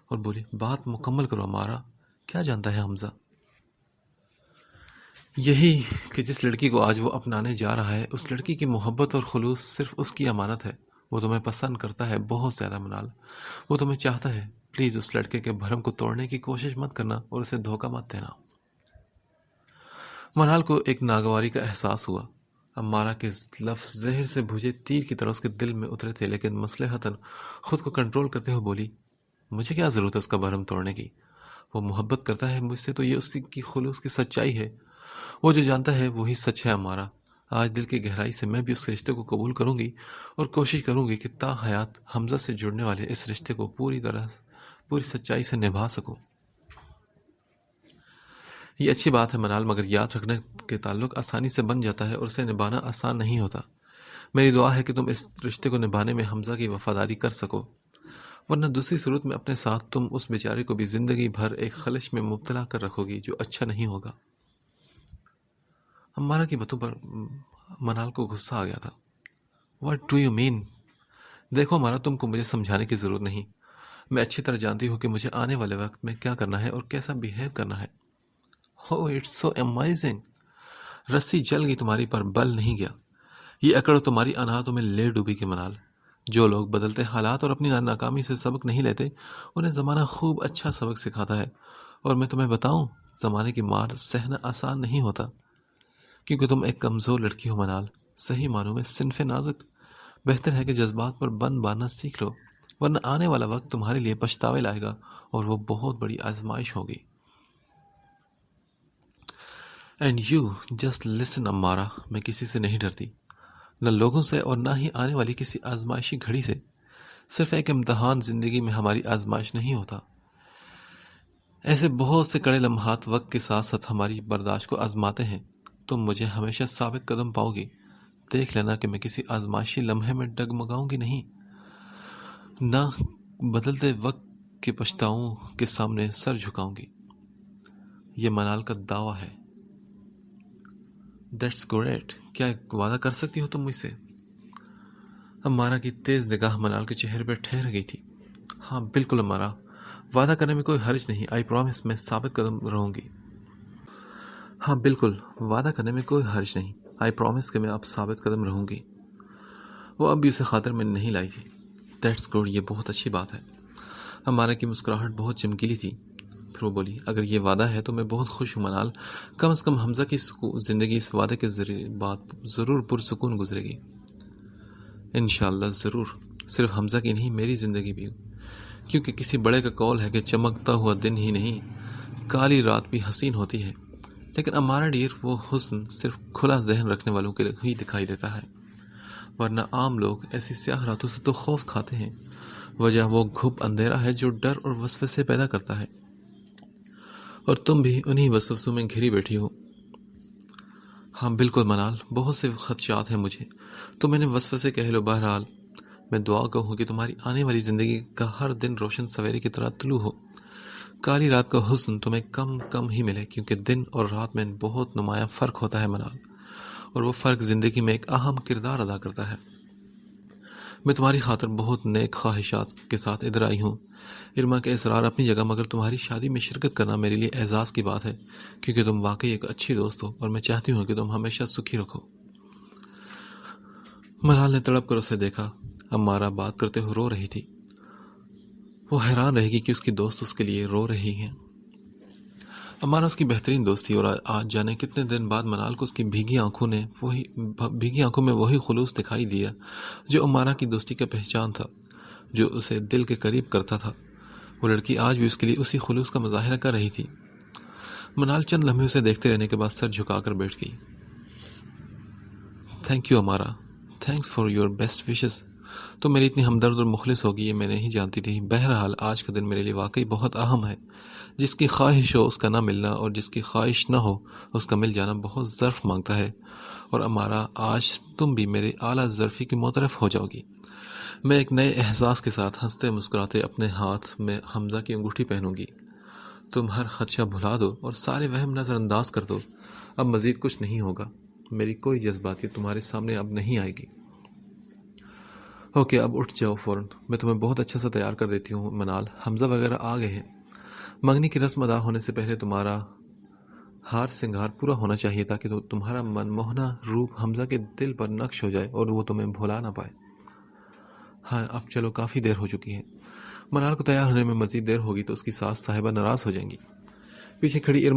اور بولی، بات مکمل کرو ہمارا، کیا جانتا ہے حمزہ؟ یہی کہ جس لڑکی کو آج وہ اپنانے جا رہا ہے، اس لڑکی کی محبت اور خلوص صرف اس کی امانت ہے۔ وہ تمہیں پسند کرتا ہے بہت زیادہ منال، وہ تمہیں چاہتا ہے۔ پلیز اس لڑکے کے بھرم کو توڑنے کی کوشش مت کرنا اور اسے دھوکہ مت دینا۔ منال کو ایک ناگواری کا احساس ہوا۔ امارہ کے لفظ زہر سے بھجے تیر کی طرح اس کے دل میں اترے تھے، لیکن مصلحتاً خود کو کنٹرول کرتے ہوئے بولی، مجھے کیا ضرورت ہے اس کا بھرم توڑنے کی؟ وہ محبت کرتا ہے مجھ سے تو یہ اس کی خلوص کی سچائی ہے۔ وہ جو جانتا ہے وہی سچ ہے ہمارا۔ آج دل کی گہرائی سے میں بھی اس رشتے کو قبول کروں گی اور کوشش کروں گی کہ تا حیات حمزہ سے جڑنے والے اس رشتے کو پوری سچائی سے نبھا سکوں۔ یہ اچھی بات ہے منال، مگر یاد رکھنا کہ تعلق آسانی سے بن جاتا ہے اور اسے نبھانا آسان نہیں ہوتا۔ میری دعا ہے کہ تم اس رشتے کو نبھانے میں حمزہ کی وفاداری کر سکو، ورنہ دوسری صورت میں اپنے ساتھ تم اس بیچارے کو بھی زندگی بھر ایک خلش میں مبتلا کر رکھو گی، جو اچھا نہیں ہوگا۔ امارہ کی باتوں پر منال کو غصہ آ گیا تھا۔ What do you mean؟ دیکھو ہمارا، تم کو مجھے سمجھانے کی ضرورت نہیں۔ میں اچھی طرح جانتی ہوں کہ مجھے آنے والے وقت میں کیا کرنا ہے اور کیسا بیہیو کرنا ہے۔ Oh, it's so amazing! رسی جل گئی تمہاری پر بل نہیں گیا۔ یہ اکڑ تمہاری انا تمہیں لے ڈوبی کے منال۔ جو لوگ بدلتے حالات اور اپنی ناکامی سے سبق نہیں لیتے، انہیں زمانہ خوب اچھا سبق سکھاتا ہے۔ اور میں تمہیں بتاؤں، زمانے کی مار سہنا آسان نہیں ہوتا، کیونکہ تم ایک کمزور لڑکی ہو منال، صحیح معنوں میں صنف نازک۔ بہتر ہے کہ جذبات پر بند باندھنا سیکھ لو، ورنہ آنے والا وقت تمہارے لیے پچھتاوے لائے گا اور وہ بہت بڑی آزمائش ہوگی۔ اینڈ یو جسٹ لسن امارہ، میں کسی سے نہیں ڈرتی، نہ لوگوں سے اور نہ ہی آنے والی کسی آزمائشی گھڑی سے۔ صرف ایک امتحان زندگی میں ہماری آزمائش نہیں ہوتا۔ ایسے بہت سے کڑے لمحات وقت کے ساتھ ساتھ ہماری برداشت کو آزماتے ہیں۔ تم مجھے ہمیشہ ثابت قدم پاؤ گی۔ دیکھ لینا کہ میں کسی آزمائشی لمحے میں ڈگمگاؤں گی نہیں، نہ بدلتے وقت کے پچھتاؤں کے سامنے سر جھکاؤں گی۔ یہ منال کا دعویٰ ہے۔ That's great! کیا وعدہ کر سکتی ہو تم مجھ سے؟ امارہ کی تیز نگاہ منال کے چہرے پر ٹھہر گئی تھی۔ ہاں بالکل امارہ، وعدہ کرنے میں کوئی حرج نہیں۔ I promise میں ثابت قدم رہوں گی۔ ہاں بالکل، وعدہ کرنے میں کوئی حرج نہیں۔ I promise کہ میں اب ثابت قدم رہوں گی۔ وہ اب بھی اسے خاطر میں نہیں لائی تھی۔ That's good! یہ بہت اچھی بات ہے۔ امارہ کی مسکراہٹ بہت چمکیلی تھی۔ پھر وہ بولی، اگر یہ وعدہ ہے تو میں بہت خوش ہوں منال۔ کم از کم حمزہ کی زندگی اس وعدے کے ذریعے بات ضرور پرسکون گزرے گی۔ انشاءاللہ ضرور، صرف حمزہ کی نہیں، میری زندگی بھی، کیونکہ کسی بڑے کا قول ہے کہ چمکتا ہوا دن ہی نہیں، کالی رات بھی حسین ہوتی ہے۔ لیکن امارہ ڈیئر، وہ حسن صرف کھلا ذہن رکھنے والوں کے لیے ہی دکھائی دیتا ہے، ورنہ عام لوگ ایسی سیاہ راتوں سے تو خوف کھاتے ہیں۔ وجہ وہ گھپ اندھیرا ہے جو ڈر اور وسوسے پیدا کرتا ہے، اور تم بھی انہی وسوسوں میں گھری بیٹھی ہو۔ ہاں بالکل منال، بہت سے خدشات ہیں مجھے، تو میں نے وسوسے کہہ لو۔ بہرحال میں دعا کروں کہ تمہاری آنے والی زندگی کا ہر دن روشن سویرے کی طرح طلوع ہو۔ کالی رات کا حسن تمہیں کم ہی ملے، کیونکہ دن اور رات میں بہت نمایاں فرق ہوتا ہے منال، اور وہ فرق زندگی میں ایک اہم کردار ادا کرتا ہے۔ میں تمہاری خاطر بہت نیک خواہشات کے ساتھ ادھر آئی ہوں۔ ارما کے اصرار اپنی جگہ، مگر تمہاری شادی میں شرکت کرنا میرے لیے اعزاز کی بات ہے، کیونکہ تم واقعی ایک اچھی دوست ہو اور میں چاہتی ہوں کہ تم ہمیشہ سکھی رکھو۔ منال نے تڑپ کر اسے دیکھا۔ امارہ بات کرتے ہوئے رو رہی تھی۔ وہ حیران رہے گی کہ اس کی دوست اس کے لیے رو رہی ہیں۔ امارہ اس کی بہترین دوست تھی، اور آج جانے کتنے دن بعد منال کو اس کی بھیگی آنکھوں میں وہی خلوص دکھائی دیا جو امارہ کی دوستی کا پہچان تھا، جو اسے دل کے قریب کرتا تھا۔ وہ لڑکی آج بھی اس کے لیے اسی خلوص کا مظاہرہ کر رہی تھی۔ منال چند لمحے اسے دیکھتے رہنے کے بعد سر جھکا کر بیٹھ گئی۔ Thank you Amara, thanks for your best wishes. تو میری اتنی ہمدرد اور مخلص ہوگی یہ میں نہیں جانتی تھی۔ بہرحال آج کا دن میرے لیے واقعی بہت اہم ہے۔ جس کی خواہش ہو اس کا نہ ملنا، اور جس کی خواہش نہ ہو اس کا مل جانا بہت ظرف مانگتا ہے۔ اور امارا، آج تم بھی میری اعلیٰ ظرفی کی معترف ہو جاؤ گی۔ میں ایک نئے احساس کے ساتھ ہنستے مسکراتے اپنے ہاتھ میں حمزہ کی انگوٹھی پہنوں گی۔ تم ہر خدشہ بھلا دو اور سارے وہم نظر انداز کر دو۔ اب مزید کچھ نہیں ہوگا۔ میری کوئی جذباتیت تمہارے سامنے اب نہیں آئے گی۔ اوکے، اب اٹھ جاؤ فوراً، میں تمہیں بہت اچھا سا تیار کر دیتی ہوں۔ منال، حمزہ وغیرہ آ گئے ہیں۔ منگنی کی رسم ادا ہونے سے پہلے تمہارا ہار سنگار پورا ہونا چاہیے تاکہ تمہارا من موہنا روپ حمزہ کے دل پر نقش ہو جائے اور وہ تمہیں بھلا نہ پائے۔ ہاں اب چلو، کافی دیر ہو چکی ہے۔ منال کو تیار ہونے میں مزید دیر ہوگی تو اس کی ساس صاحبہ ناراض ہو جائیں گی۔ پیچھے کھڑی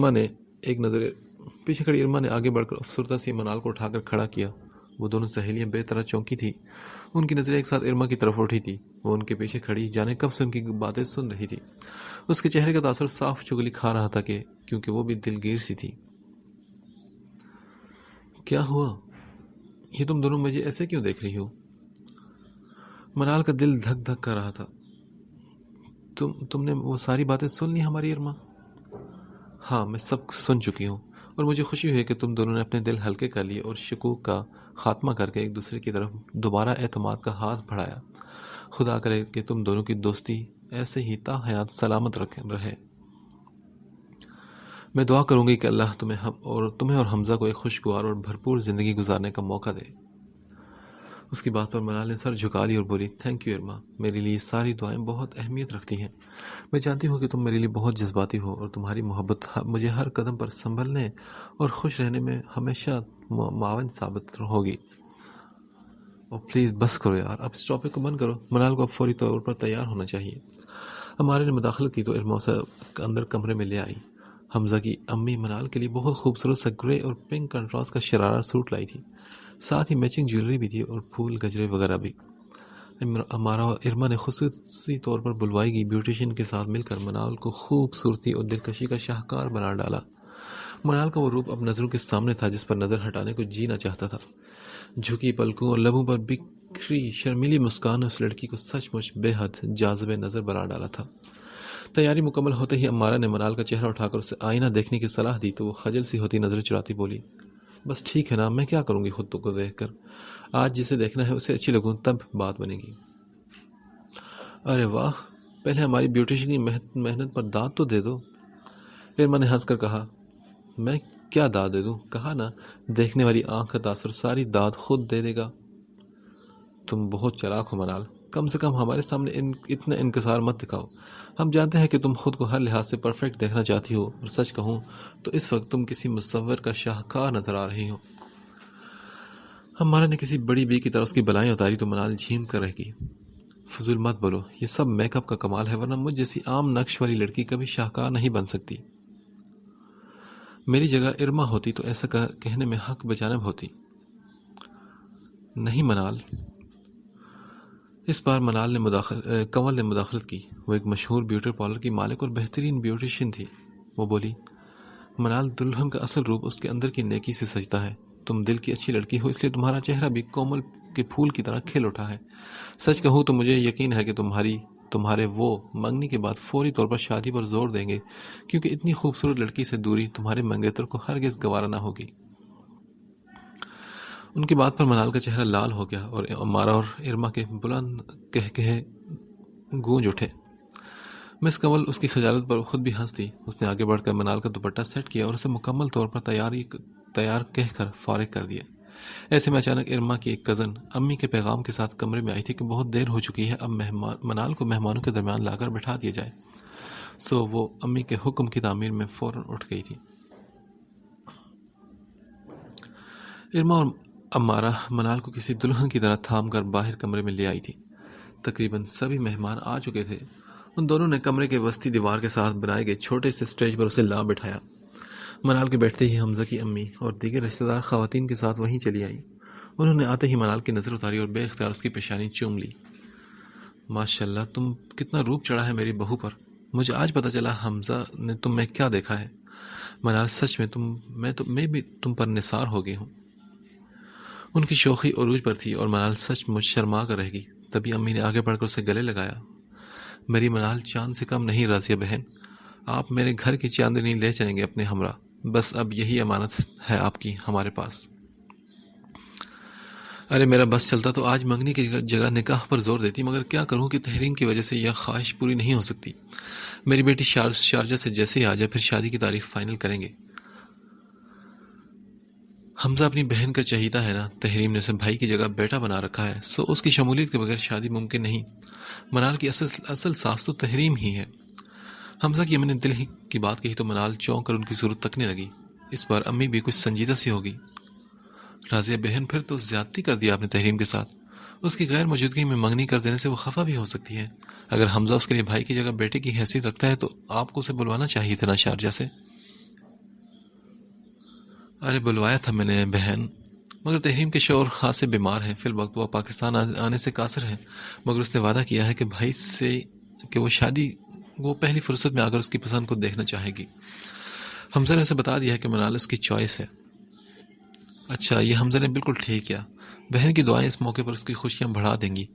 ارما نے آگے بڑھ کر افسردہ سے منال کو اٹھا کر کھڑا کیا۔ وہ دونوں سہیلیاں بے طرح چونکی تھی۔ ان کی نظریں ایک ساتھ ارما کی طرف اٹھی تھی۔ وہ ان کے پیچھے کھڑی جانے کب سے ان کی باتیں سن رہی تھی۔ اس کے چہرے کا تاثر صاف چگلی کھا رہا تھا کیونکہ وہ بھی دلگیر سی تھی۔ کیا ہوا؟ یہ تم دونوں مجھے ایسے کیوں دیکھ رہی ہو؟ منال کا دل دھک دھک کر رہا تھا۔ تم نے وہ ساری باتیں سن لی ہماری ارما؟ ہاں، میں سب سن چکی ہوں، اور مجھے خوشی ہوئی کہ تم دونوں نے اپنے دل ہلکے کر لیے اور شکوک کا خاتمہ کر کے ایک دوسرے کی طرف دوبارہ اعتماد کا ہاتھ بڑھایا۔ خدا کرے کہ تم دونوں کی دوستی ایسے ہی تا حیات سلامت رہے۔ میں دعا کروں گی کہ اللہ تمہیں اور حمزہ کو ایک خوشگوار اور بھرپور زندگی گزارنے کا موقع دے۔ اس کی بات پر منال نے سر جھکا لی اور بولی، تھینک یو ارما، میرے لیے ساری دعائیں بہت اہمیت رکھتی ہیں۔ میں جانتی ہوں کہ تم میرے لیے بہت جذباتی ہو اور تمہاری محبت مجھے ہر قدم پر سنبھلنے اور خوش رہنے میں ہمیشہ معاون ثابت ہوگی۔ اور پلیز بس کرو یار، اب اس ٹاپک کو بند کرو۔ منال کو اب فوری طور پر تیار ہونا چاہیے۔ ہمارے نے مداخلت کی تو ارما اسے اندر کمرے میں لے آئی۔ حمزہ کی امی منال کے لیے بہت خوبصورت سا گرے اور پنک کنٹراسٹ کا شرارہ سوٹ لائی تھی، ساتھ ہی میچنگ جیولری بھی تھی اور پھول گجرے وغیرہ بھی۔ ہمارا ارما نے خصوصی طور پر بلوائی گئی بیوٹیشین کے ساتھ مل کر منال کو خوبصورتی اور دلکشی کا شاہکار بنا ڈالا۔ منال کا وہ روپ اب نظروں کے سامنے تھا جس پر نظر ہٹانے کو جی نہ چاہتا تھا۔ جھکی پلکوں اور لبوں پر بکھری شرمیلی مسکان نے اس لڑکی کو سچ مچ بے حد جاذب نظر بنا ڈالا تھا۔ تیاری مکمل ہوتے ہی امارہ نے منال کا چہرہ اٹھا کر اسے آئینہ دیکھنے کی صلاح دی تو وہ خجل سی ہوتی نظر چراتی بولی، بس ٹھیک ہے نا، میں کیا کروں گی خود تو کو دیکھ کر، آج جسے دیکھنا ہے اسے اچھی لگوں تب بات بنے گی۔ ارے واہ، پہلے ہماری بیوٹیشین کی محنت پر داد تو دے دو۔ ارما نے ہنس کر کہا، میں کیا داد دے دوں؟ کہا نا، دیکھنے والی آنکھ کا تاثر ساری داد خود دے دے گا۔ تم بہت چلاک ہو منال، کم سے کم ہمارے سامنے اتنا انکسار مت دکھاؤ۔ ہم جانتے ہیں کہ تم خود کو ہر لحاظ سے پرفیکٹ دیکھنا چاہتی ہو، اور سچ کہوں تو اس وقت تم کسی مصور کا شاہکار نظر آ رہی ہو۔ ہمارا نے کسی بڑی بی کی طرح اس کی بلائیں اتاری تو منال جھیم کر رہ گئی۔ فضول مت بولو، یہ سب میک اپ کا کمال ہے، ورنہ مجھ جیسی عام نقش والی لڑکی کبھی شاہکار نہیں بن سکتی۔ میری جگہ ارما ہوتی تو ایسا کہنے میں حق بجانب ہوتی۔ نہیں منال۔ اس بار کنول نے مداخلت کی۔ وہ ایک مشہور بیوٹی پارلر کی مالک اور بہترین بیوٹیشین تھی۔ وہ بولی، منال، دلہن کا اصل روپ اس کے اندر کی نیکی سے سجتا ہے۔ تم دل کی اچھی لڑکی ہو، اس لیے تمہارا چہرہ بھی کومل کے پھول کی طرح کھل اٹھا ہے۔ سچ کہوں تو مجھے یقین ہے کہ تمہارے وہ منگنی کے بعد فوری طور پر شادی پر زور دیں گے، کیونکہ اتنی خوبصورت لڑکی سے دوری تمہارے منگیتر کو ہرگز گوارا نہ ہوگی۔ ان کی بات پر منال کا چہرہ لال ہو گیا اور امارا اور ارما کے بلند کہے گونج اٹھے۔ مس کنول اس کی خجالت پر خود بھی ہنس دی۔ اس نے آگے بڑھ کر منال کا دوپٹہ سیٹ کیا اور اسے مکمل طور پر تیار کہہ کر فارغ کر دیا۔ ایسے میں اچانک ارما کی ایک کزن امی کے پیغام کے ساتھ کمرے میں آئی تھی کہ بہت دیر ہو چکی ہے، اب منال کو مہمانوں کے درمیان لا کر بٹھا دیا جائے۔ سو وہ امی کے حکم کی تعمیر میں فوراً اٹھ گئی تھی۔ ارما اور امارہ منال کو کسی دلہن کی طرح تھام کر باہر کمرے میں لے آئی تھی۔ تقریباً سبھی مہمان آ چکے تھے۔ ان دونوں نے کمرے کے وسطی دیوار کے ساتھ بنائے گئے چھوٹے سے اسٹیج پر اسے لا بٹھایا۔ منال کے بیٹھتے ہی حمزہ کی امی اور دیگر رشتہ دار خواتین کے ساتھ وہیں چلی آئی۔ انہوں نے آتے ہی منال کی نظر اتاری اور بے اختیار اس کی پیشانی چوم لی۔ ماشاءاللہ، تم کتنا روپ چڑھا ہے میری بہو پر۔ مجھے آج پتہ چلا حمزہ نے تم میں کیا دیکھا ہے۔ منال، سچ میں بھی تم پر نثار ہو گئی ہوں۔ ان کی شوخی عروج پر تھی اور منال سچ مچ شرما کر رہ گئی۔ تبھی امی نے آگے بڑھ کر اسے گلے لگایا۔ میری منال چاند سے کم نہیں رازیہ بہن، آپ میرے گھر کی چاندنی لے چلیں گے اپنے ہمراہ، بس اب یہی امانت ہے آپ کی ہمارے پاس۔ ارے میرا بس چلتا تو آج منگنی کی جگہ نکاح پر زور دیتی، مگر کیا کروں کہ تحریم کی وجہ سے یہ خواہش پوری نہیں ہو سکتی۔ میری بیٹی شارجہ سے جیسے ہی آ جائے پھر شادی کی تاریخ فائنل کریں گے۔ حمزہ اپنی بہن کا چہیتا ہے نا، تحریم نے اسے بھائی کی جگہ بیٹا بنا رکھا ہے، سو اس کی شمولیت کے بغیر شادی ممکن نہیں۔ منال کی اصل ساس تو تحریم ہی ہے۔ حمزہ کی امی نے دل ہی کی بات کہی تو منال چونک کر ان کی صورت تکنے لگی۔ اس بار امی بھی کچھ سنجیدہ سی ہوگی۔ رازیہ بہن، پھر تو زیادتی کر دیا آپ نے تحریم کے ساتھ۔ اس کی غیر موجودگی میں منگنی کر دینے سے وہ خفا بھی ہو سکتی ہے۔ اگر حمزہ اس کے لیے بھائی کی جگہ بیٹے کی حیثیت رکھتا ہے تو آپ کو اسے بلوانا چاہیے تھا نا شارجہ سے۔ ارے بلوایا تھا میں نے بہن، مگر تحریم کے شوہر خاصے بیمار ہیں، فی الوقت وہ پاکستان آنے سے قاصر ہیں، مگر اس نے وعدہ کیا ہے کہ بھائی سے کہ وہ پہلی فرصت میں آ کر اس کی پسند کو دیکھنا چاہے گی۔ حمزہ نے اسے بتا دیا ہے کہ منال اس کی چوائس ہے۔ اچھا، یہ حمزہ نے بالکل ٹھیک کیا۔ بہن کی دعائیں اس موقع پر اس کی خوشیاں بڑھا دیں گی۔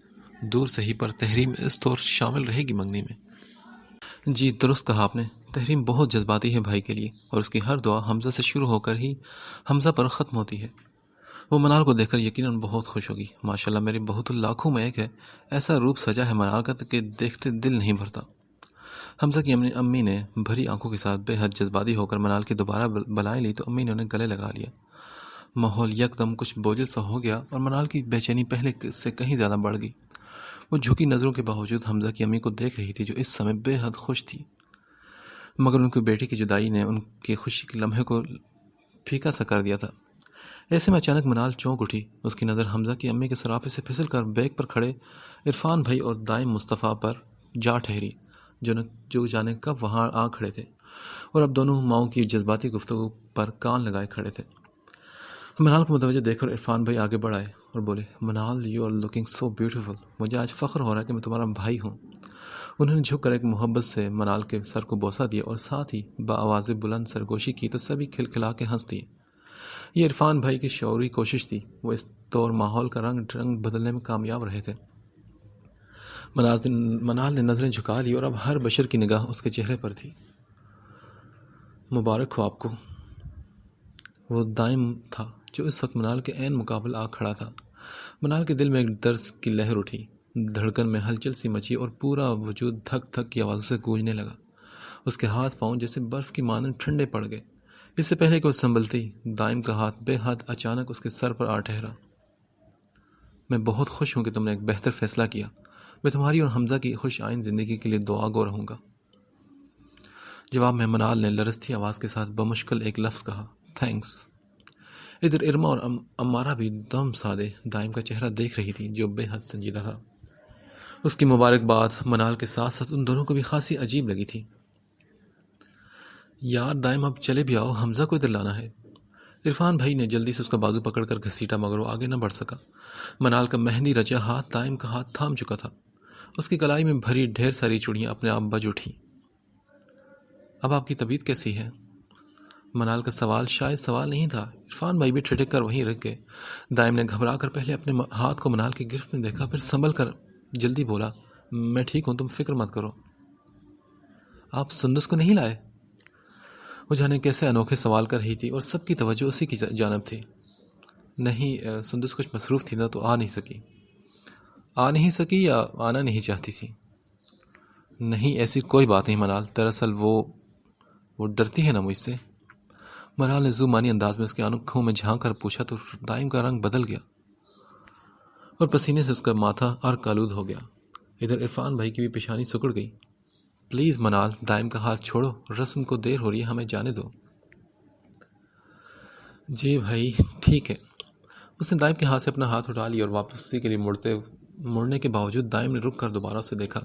دور سے ہی پر تحریم اس طور شامل رہے گی منگنی میں۔ جی درست کہا آپ نے، تحریم بہت جذباتی ہے بھائی کے لیے، اور اس کی ہر دعا حمزہ سے شروع ہو کر ہی حمزہ پر ختم ہوتی ہے۔ وہ منال کو دیکھ کر یقیناً بہت خوش ہوگی۔ ماشاءاللہ میری بہو تو لاکھوں میں ایک ہے، ایسا روپ سجا ہے منال کا کہ دیکھتے دل نہیں بھرتا۔ حمزہ کی امی نے بھری آنکھوں کے ساتھ بے حد جذباتی ہو کر منال کی دوبارہ بلائیں لی تو امی نے انہیں گلے لگا لیا۔ ماحول یکدم کچھ بوجھل سا ہو گیا اور منال کی بے چینی پہلے سے کہیں زیادہ بڑھ گئی۔ وہ جھکی نظروں کے باوجود حمزہ کی امی کو دیکھ رہی تھی جو اس سمے بے حد خوش تھی، مگر ان کی بیٹی کی جدائی نے ان کی خوشی کے لمحے کو پھیکا سا کر دیا تھا۔ ایسے میں اچانک منال چونک اٹھی۔ اس کی نظر حمزہ کی امی کے سراپے سے پھسل کر بیگ پر کھڑے عرفان بھائی اور دائم مصطفیٰ پر جا ٹھہری، جو جانے کب وہاں آ کھڑے تھے اور اب دونوں ماؤں کی جذباتی گفتگو پر کان لگائے کھڑے تھے۔ منال کو متوجہ دیکھ کر عرفان بھائی آگے بڑھ آئے اور بولے، Manal you are looking so beautiful, مجھے آج فخر ہو رہا ہے کہ میں تمہارا بھائی ہوں۔ انہوں نے جھک کر ایک محبت سے منال کے سر کو بوسہ دیا اور ساتھ ہی بآواز بلند سرگوشی کی تو سبھی کھلکھلا کے ہنس دیے۔ یہ عرفان بھائی کی شعوری کوشش تھی، وہ اس طور ماحول کا رنگ بدلنے میں کامیاب رہے تھے۔ منال نے نظریں جھکا لی اور اب ہر بشر کی نگاہ اس کے چہرے پر تھی۔ مبارک ہو آپ کو، وہ دائم تھا جو اس وقت منال کے عین مقابل آ کھڑا تھا۔ منال کے دل میں ایک درس کی لہر اٹھی، دھڑکن میں ہلچل سی مچی اور پورا وجود دھک دھک کی آوازوں سے گونجنے لگا۔ اس کے ہاتھ پاؤں جیسے برف کی مانند ٹھنڈے پڑ گئے۔ اس سے پہلے کہ وہ سنبھلتی، دائم کا ہاتھ بے حد اچانک اس کے سر پر آ ٹھہرا۔ میں بہت خوش ہوں کہ تم نے ایک بہتر فیصلہ کیا۔ میں تمہاری اور حمزہ کی خوش آئند زندگی کے لیے دعا گو رہوں گا۔ جواب میں منال نے لرزتی آواز کے ساتھ بمشکل ایک لفظ کہا، تھینکس۔ ادھر ارما اور امارہ بھی دم سادے دائم کا چہرہ دیکھ رہی تھی جو بے حد سنجیدہ تھا۔ اس کی مبارکباد منال کے ساتھ ساتھ ان دونوں کو بھی خاصی عجیب لگی تھی۔ یار دائم اب چلے بھی آؤ، حمزہ کو ادھر لانا ہے۔ عرفان بھائی نے جلدی سے اس کا بازو پکڑ کر گھسیٹا مگر وہ آگے نہ بڑھ سکا۔ منال کا مہندی رچا ہاتھ دائم کا ہاتھ تھام چکا تھا۔ اس کی کلائی میں بھری ڈھیر ساری چوڑیاں اپنے آپ بج اٹھیں۔ اب آپ کی طبیعت کیسی ہے؟ منال کا سوال شاید سوال نہیں تھا۔ عرفان بھائی بھی ٹھٹک کر وہیں رک گئے۔ دائم نے گھبرا کر پہلے اپنے ہاتھ کو منال کی گرفت میں دیکھا، پھر سنبھل کر جلدی بولا، میں ٹھیک ہوں، تم فکر مت کرو۔ آپ سندس کو نہیں لائے؟ وہ جانے کیسے انوکھے سوال کر رہی تھی اور سب کی توجہ اسی کی جانب تھی۔ نہیں، سندس کچھ مصروف تھی نہ تو آ نہیں سکی یا آنا نہیں چاہتی تھی۔ نہیں ایسی کوئی بات نہیں منال، دراصل وہ ڈرتی ہے نا مجھ سے۔ منال نے زومانی انداز میں اس کے آنکھوں میں جھانک کر پوچھا تو دائم کا رنگ بدل گیا اور پسینے سے اس کا ماتھا ارک آلود ہو گیا۔ ادھر عرفان بھائی کی بھی پیشانی سکڑ گئی۔ پلیز منال، دائم کا ہاتھ چھوڑو، رسم کو دیر ہو رہی ہے، ہمیں جانے دو۔ جی بھائی ٹھیک ہے۔ اس نے دائم کے ہاتھ سے اپنا ہاتھ اٹھا لیا اور واپسی کے لیے مڑنے کے باوجود دائم نے رک کر دوبارہ اسے دیکھا۔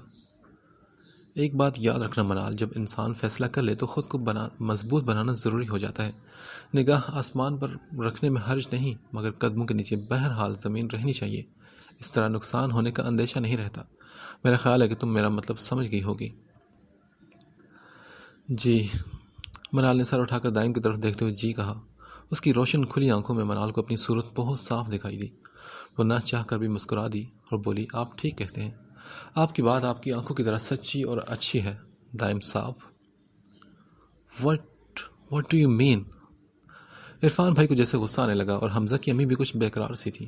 ایک بات یاد رکھنا منال، جب انسان فیصلہ کر لے تو خود کو مضبوط بنانا ضروری ہو جاتا ہے۔ نگاہ آسمان پر رکھنے میں حرج نہیں، مگر قدموں کے نیچے بہرحال زمین رہنی چاہیے، اس طرح نقصان ہونے کا اندیشہ نہیں رہتا۔ میرا خیال ہے کہ تم میرا مطلب سمجھ گئی ہوگی۔ جی، منال نے سر اٹھا کر دائم کی طرف دیکھتے ہوئے جی کہا۔ اس کی روشن کھلی آنکھوں میں منال کو اپنی صورت بہت صاف دکھائی دی۔ وہ نہ چاہ کر بھی مسکرا دی اور بولی، آپ ٹھیک کہتے ہیں، آپ کی بات آپ کی آنکھوں کی طرح سچی اور اچھی ہے دائم صاحب۔ What do you mean؟ Irfan بھائی کو جیسے غصہ آنے لگا اور حمزہ کی امی بھی کچھ بے قرار سی تھی۔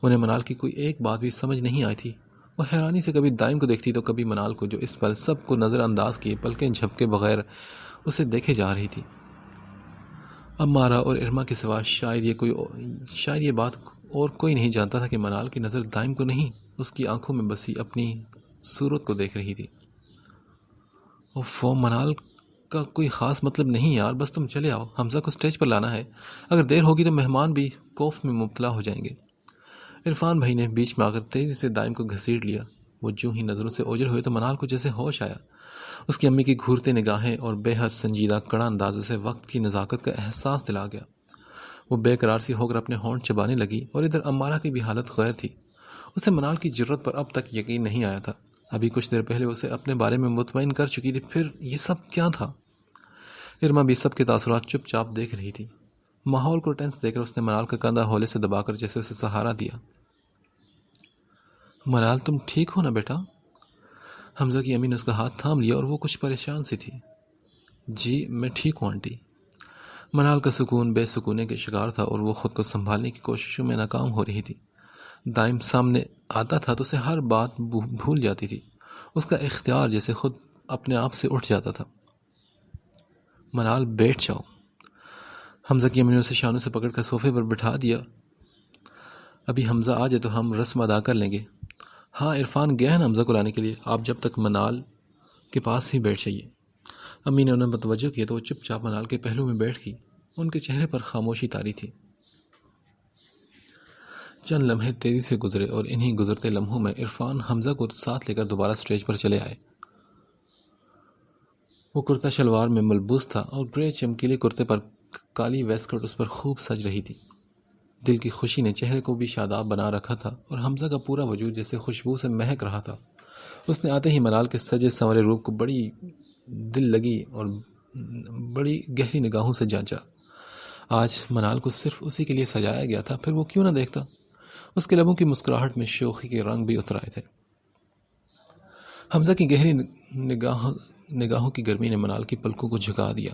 انہیں منال کی کوئی ایک بات بھی سمجھ نہیں آئی تھی۔ وہ حیرانی سے کبھی دائم کو دیکھتی تو کبھی منال کو، جو اس پل سب کو نظر انداز کیے پلکیں جھپکے بغیر اسے دیکھے جا رہی تھی۔ امارا اور ارما کے سوا شاید یہ بات اور کوئی نہیں جانتا تھا کہ منال کی نظر دائم کو نہیں، اس کی آنکھوں میں بسی اپنی صورت کو دیکھ رہی تھی۔ وہ منال کا کوئی خاص مطلب نہیں یار، بس تم چلے آؤ، حمزہ کو سٹیج پر لانا ہے، اگر دیر ہوگی تو مہمان بھی خوف میں مبتلا ہو جائیں گے۔ عرفان بھائی نے بیچ میں آ کر تیزی سے دائم کو گھسیٹ لیا۔ وہ جو ہی نظروں سے اوجھل ہوئے تو منال کو جیسے ہوش آیا۔ اس کی امی کی گھورتے نگاہیں اور بے حد سنجیدہ کڑا انداز اسے وقت کی نزاکت کا احساس دلا گیا۔ وہ بے قرار سی ہو کر اپنے ہونٹ چبانے لگی اور ادھر امارا کی بھی حالت غیر تھی۔ اسے منال کی جرت پر اب تک یقین نہیں آیا تھا۔ ابھی کچھ دیر پہلے اسے اپنے بارے میں مطمئن کر چکی تھی، پھر یہ سب کیا تھا؟ ارما بھی سب کے تاثرات چپ چاپ دیکھ رہی تھی۔ ماحول کو ٹینس دیکھ کر اس نے منال کا کندھا ہولے سے دبا کر جیسے اسے سہارا دیا۔ منال تم ٹھیک ہو نا بیٹا؟ حمزہ کی امی نے اس کا ہاتھ تھام لیا اور وہ کچھ پریشان سی تھی۔ جی میں ٹھیک ہوں آنٹی۔ منال کا سکون بے سکونے کے شکار تھا اور وہ خود کو سنبھالنے کی کوششوں میں ناکام ہو رہی تھی۔ دائم سامنے آتا تھا تو اسے ہر بات بھول جاتی تھی۔ اس کا اختیار جیسے خود اپنے آپ سے اٹھ جاتا تھا۔ منال بیٹھ جاؤ۔ حمزہ کی امی نے اسے شانوں سے پکڑ کر صوفے پر بٹھا دیا۔ ابھی حمزہ آ جائے تو ہم رسم ادا کر لیں گے۔ ہاں عرفان گیا ہے نا حمزہ کو لانے کے لیے، آپ جب تک منال کے پاس ہی بیٹھ جائیے۔ امی نے انہیں متوجہ کیا تو وہ چپ چاپ منال کے پہلو میں بیٹھ گئی۔ ان کے چہرے پر خاموشی طاری تھی۔ چند لمحے تیزی سے گزرے اور انہی گزرتے لمحوں میں عرفان حمزہ کو ساتھ لے کر دوبارہ سٹیج پر چلے آئے۔ وہ کرتا شلوار میں ملبوس تھا اور گرے چمکیلے کرتے پر کالی ویسکٹ اس پر خوب سج رہی تھی۔ دل کی خوشی نے چہرے کو بھی شاداب بنا رکھا تھا اور حمزہ کا پورا وجود جیسے خوشبو سے مہک رہا تھا۔ اس نے آتے ہی منال کے سجے سنورے روپ کو بڑی دل لگی اور بڑی گہری نگاہوں سے جانچا۔ آج منال کو صرف اسی کے لیے سجایا گیا تھا، پھر وہ کیوں نہ دیکھتا؟ اس کے لبوں کی مسکراہٹ میں شوخی کے رنگ بھی اتر آئے تھے۔ حمزہ کی گہری نگاہوں کی گرمی نے منال کی پلکوں کو جھکا دیا۔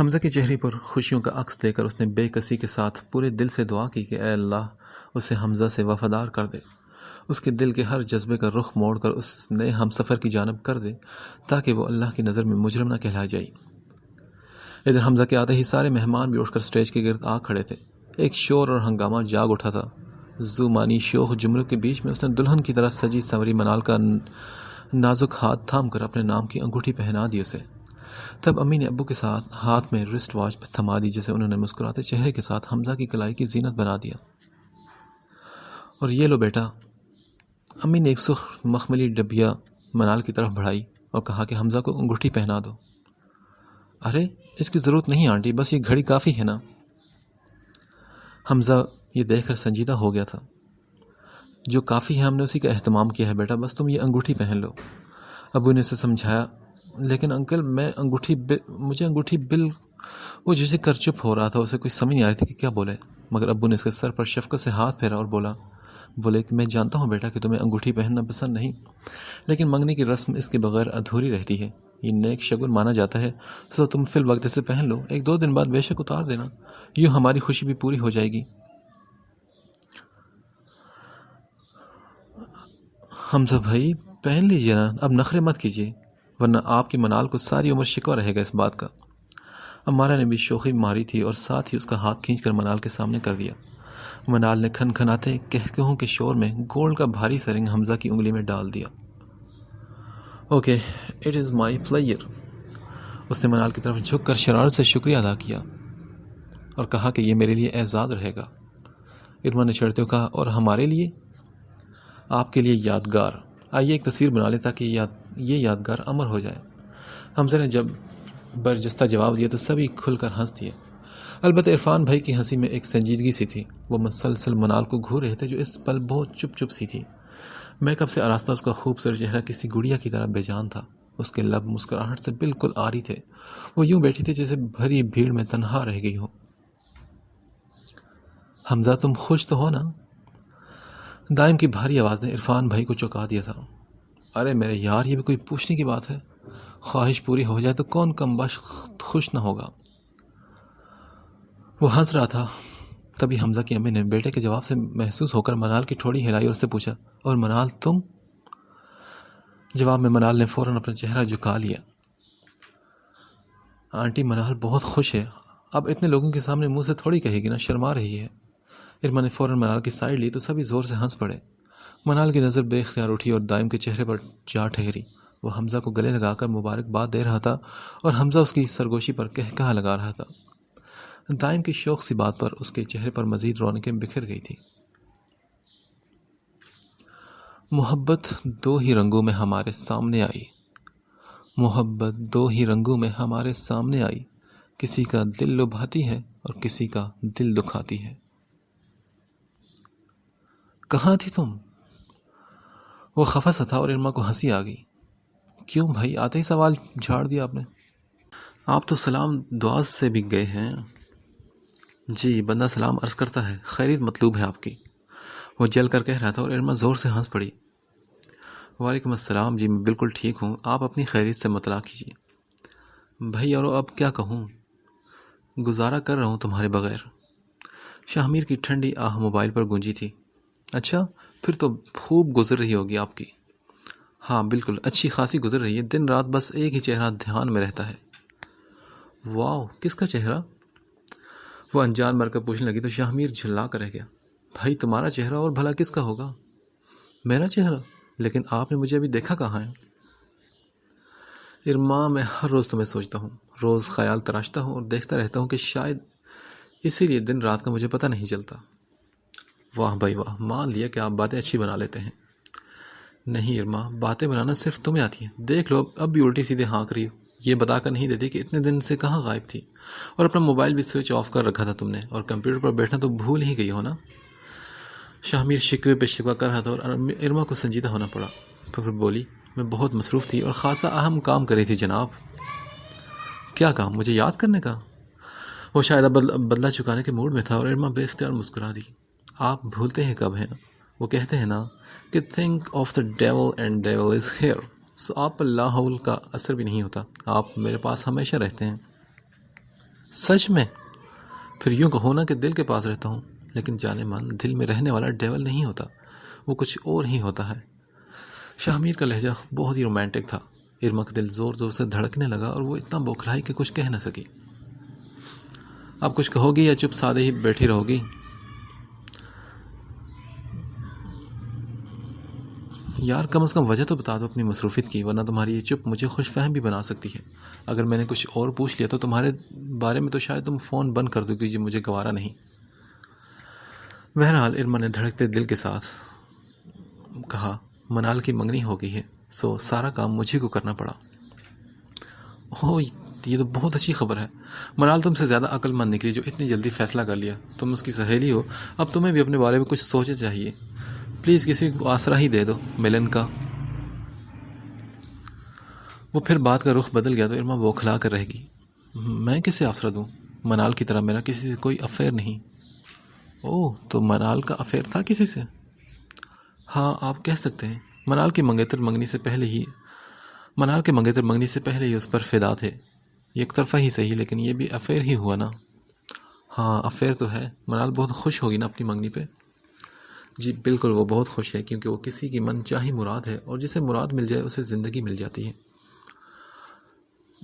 حمزہ کے چہرے پر خوشیوں کا عکس دے کر اس نے بے کسی کے ساتھ پورے دل سے دعا کی کہ اے اللہ اسے حمزہ سے وفادار کر دے، اس کے دل کے ہر جذبے کا رخ موڑ کر اس نئے ہم سفر کی جانب کر دے تاکہ وہ اللہ کی نظر میں مجرم نہ کہلا جائے۔ ادھر حمزہ کے آتے ہی سارے مہمان بھی اٹھ کر سٹیج کے گرد آ کھڑے تھے۔ ایک شور اور ہنگامہ جاگ اٹھا تھا۔ زومانی شوخ جملوں کے بیچ میں اس نے دلہن کی طرح سجی سنوری منال کا نازک ہاتھ تھام کر اپنے نام کی انگوٹھی پہنا دی اسے۔ تب امی نے ابو کے ساتھ ہاتھ میں رسٹ واچ تھما دی جسے انہوں نے مسکراتے چہرے کے ساتھ حمزہ کی کلائی کی زینت بنا دیا۔ اور یہ لو بیٹا۔ امی نے ایک سرخ مخملی ڈبیا منال کی طرف بڑھائی اور کہا کہ حمزہ کو انگوٹھی پہنا دو۔ ارے اس کی ضرورت نہیں آنٹی، بس یہ گھڑی کافی ہے نا۔ حمزہ یہ دیکھ کر سنجیدہ ہو گیا تھا۔ جو کافی ہے ہم نے اسی کا اہتمام کیا ہے بیٹا، بس تم یہ انگوٹھی پہن لو۔ ابو نے اسے سمجھایا، لیکن انکل مجھے انگوٹھی وہ جسے کر چپ ہو رہا تھا، اسے کچھ سمجھ نہیں آ رہی تھی کہ کیا بولے، مگر ابو نے اس کے سر پر شفقت سے ہاتھ پھیرا اور بولے کہ میں جانتا ہوں بیٹا کہ تمہیں انگوٹھی پہننا پسند نہیں، لیکن منگنی کی رسم اس کے بغیر ادھوری رہتی ہے، یہ نیک شگن مانا جاتا ہے، تو تم فی الوقت اسے پہن لو، 1-2 دن بعد بے شک اتار دینا، یوں ہماری خوشی بھی پوری ہو جائے گی۔ حمزہ بھائی پہن لیجیے نا، اب نخرے مت کیجیے، ورنہ آپ کی منال کو ساری عمر شکوہ رہے گا اس بات کا۔ امارا نے بھی شوخی ماری تھی اور ساتھ ہی اس کا ہاتھ کھینچ کر منال کے سامنے کر دیا۔ منال نے کھن کھناتے کہکہوں کے شور میں گولڈ کا بھاری سا رنگ حمزہ کی انگلی میں ڈال دیا۔ Okay it is my player. اس نے منال کی طرف جھک کر شرارت سے شکریہ ادا کیا اور کہا کہ یہ میرے لیے اعزاز رہے گا۔ ارما نے چڑھتے ہوئے کہا، اور ہمارے لیے؟ آپ کے لیے یادگار۔ آئیے ایک تصویر بنا لیں تاکہ یہ یادگار امر ہو جائے۔ حمزہ نے جب برجستہ جواب دیا تو سبھی کھل کر ہنس دیے۔ البتہ عرفان بھائی کی ہنسی میں ایک سنجیدگی سی تھی۔ وہ مسلسل منال کو گھور رہے تھے جو اس پل بہت چپ چپ سی تھی۔ میک اپ سے آراستہ اس کا خوبصورت چہرہ کسی گڑیا کی طرح بے جان تھا۔ اس کے لب مسکراہٹ سے بالکل عاری تھے۔ وہ یوں بیٹھی تھی جیسے بھری بھیڑ میں تنہا رہ گئی ہو۔ حمزہ تم خوش تو ہو نا؟ دائم کی بھاری آواز نے عرفان بھائی کو چونکا دیا تھا۔ ارے میرے یار، یہ بھی کوئی پوچھنے کی بات ہے؟ خواہش پوری ہو جائے تو کون کم بخت خوش نہ ہوگا؟ وہ ہنس رہا تھا۔ تبھی حمزہ کی امی نے بیٹے کے جواب سے محسوس ہو کر منال کی ٹھوڑی ہلائی اور اس سے پوچھا، اور منال تم؟ جواب میں منال نے فوراً اپنا چہرہ جھکا لیا۔ آنٹی منال بہت خوش ہے، اب اتنے لوگوں کے سامنے منہ سے تھوڑی کہے گی نا، شرما رہی ہے۔ ارما نے فوراً منال کی سائڈ لی تو سبھی زور سے ہنس پڑے۔ منال کی نظر بے اختیار اٹھی اور دائم کے چہرے پر جا ٹھہری۔ وہ حمزہ کو گلے لگا کر مبارکباد دے رہا تھا اور حمزہ اس کی سرگوشی پر کہا لگا رہا تھا۔ دائم کی شوق سی بات پر اس کے چہرے پر مزید رونقیں بکھر گئی تھی۔ محبت دو ہی رنگوں میں ہمارے سامنے آئی، محبت دو ہی رنگوں میں ہمارے سامنے آئی، کسی کا دل لبھاتی ہے اور کسی کا دل دکھاتی ہے۔ کہاں تھی تم؟ وہ خفا سا تھا اور ارما کو ہنسی آ گئی۔ کیوں بھائی، آتے ہی سوال جھاڑ دیا آپ نے؟ آپ تو سلام دعا سے بھی گئے ہیں۔ جی، بندہ سلام عرض کرتا ہے، خیریت مطلوب ہے آپ کی، وہ جل کر کہہ رہا تھا اور ارما زور سے ہنس پڑی۔ وعلیکم السلام، جی میں بالکل ٹھیک ہوں، آپ اپنی خیریت سے مطلع کیجیے۔ بھائی اور اب کیا کہوں، گزارا کر رہا ہوں تمہارے بغیر۔ شاہمیر کی ٹھنڈی آہ موبائل پر گونجی تھی۔ اچھا، پھر تو خوب گزر رہی ہوگی آپ کی۔ ہاں بالکل، اچھی خاصی گزر رہی ہے، دن رات بس ایک ہی چہرہ دھیان میں رہتا ہے۔ واو، کس کا چہرہ؟ وہ انجان مر کر پوچھنے لگی تو شاہمیر جھلا کر رہ گیا۔ بھائی تمہارا چہرہ اور بھلا کس کا ہوگا؟ میرا چہرہ؟ لیکن آپ نے مجھے ابھی دیکھا کہاں ہے؟ ارما، میں ہر روز تمہیں سوچتا ہوں، روز خیال تراشتا ہوں اور دیکھتا رہتا ہوں کہ شاید اسی لیے دن رات کا مجھے پتہ نہیں چلتا۔ واہ بھائی واہ، مان لیا کہ آپ باتیں اچھی بنا لیتے ہیں۔ نہیں ارما، باتیں بنانا صرف تمہیں آتی ہیں، دیکھ لو اب بھی الٹی سیدھے ہانک رہی ہو، یہ بتا کر نہیں دیتی کہ اتنے دن سے کہاں غائب تھی، اور اپنا موبائل بھی سوئچ آف کر رکھا تھا تم نے، اور کمپیوٹر پر بیٹھنا تو بھول ہی گئی ہو نا۔ شاہمیر شکوے پہ شکوہ کر رہا تھا اور ارما کو سنجیدہ ہونا پڑا۔ پھر بولی، میں بہت مصروف تھی اور خاصا اہم کام کر رہی تھی جناب۔ کیا کام؟ مجھے یاد کرنے کا؟ وہ شاید اب بدلہ چکانے کے موڈ میں تھا اور ارما بے اختیار مسکرا دی۔ آپ بھولتے ہیں کب ہیں؟ وہ کہتے ہیں نا کہ think of the devil and devil is here، سو آپ پر لا حول کا اثر بھی نہیں ہوتا، آپ میرے پاس ہمیشہ رہتے ہیں۔ سچ میں؟ پھر یوں کہو نا کہ دل کے پاس رہتا ہوں، لیکن جانے من دل میں رہنے والا ڈیول نہیں ہوتا، وہ کچھ اور ہی ہوتا ہے۔ شاہمیر کا لہجہ بہت ہی رومانٹک تھا۔ ارما کا دل زور زور سے دھڑکنے لگا اور وہ اتنا بوکھلائی کہ کچھ کہہ نہ سکی۔ آپ کچھ کہو گی یا چپ سادے ہی بیٹھی رہو گی؟ یار کم از کم وجہ تو بتا دو اپنی مصروفیت کی، ورنہ تمہاری یہ چپ مجھے خوش فہم بھی بنا سکتی ہے۔ اگر میں نے کچھ اور پوچھ لیا تو تمہارے بارے میں تو شاید تم فون بند کر دو گی، مجھے گوارا نہیں۔ بہرحال ارما نے دھڑکتے دل کے ساتھ کہا، منال کی منگنی ہو گئی ہے، سو سارا کام مجھے کو کرنا پڑا۔ اوہ، یہ تو بہت اچھی خبر ہے۔ منال تم سے زیادہ عقل مند نکلی جو اتنی جلدی فیصلہ کر لیا، تم اس کی سہیلی ہو، اب تمہیں بھی اپنے بارے میں کچھ سوچنا چاہیے۔ پلیز کسی کو آسرا ہی دے دو ملن کا۔ وہ پھر بات کا رخ بدل گیا تو ارما بوکھلا کر رہ گئی۔ میں کسے آسرا دوں؟ منال کی طرح میرا کسی سے کوئی افیئر نہیں۔ اوہ، تو منال کا افیئر تھا کسی سے؟ ہاں آپ کہہ سکتے ہیں، منال کے منگیتر منگنی سے پہلے ہی اس پر فدا تھے، یک طرفہ ہی صحیح لیکن یہ بھی افیئر ہی ہوا نا۔ ہاں افیئر تو ہے، منال بہت خوش ہوگی نا اپنی منگنی پہ۔ جی بالکل، وہ بہت خوش ہے کیونکہ وہ کسی کی من چاہی مراد ہے، اور جسے مراد مل جائے اسے زندگی مل جاتی ہے۔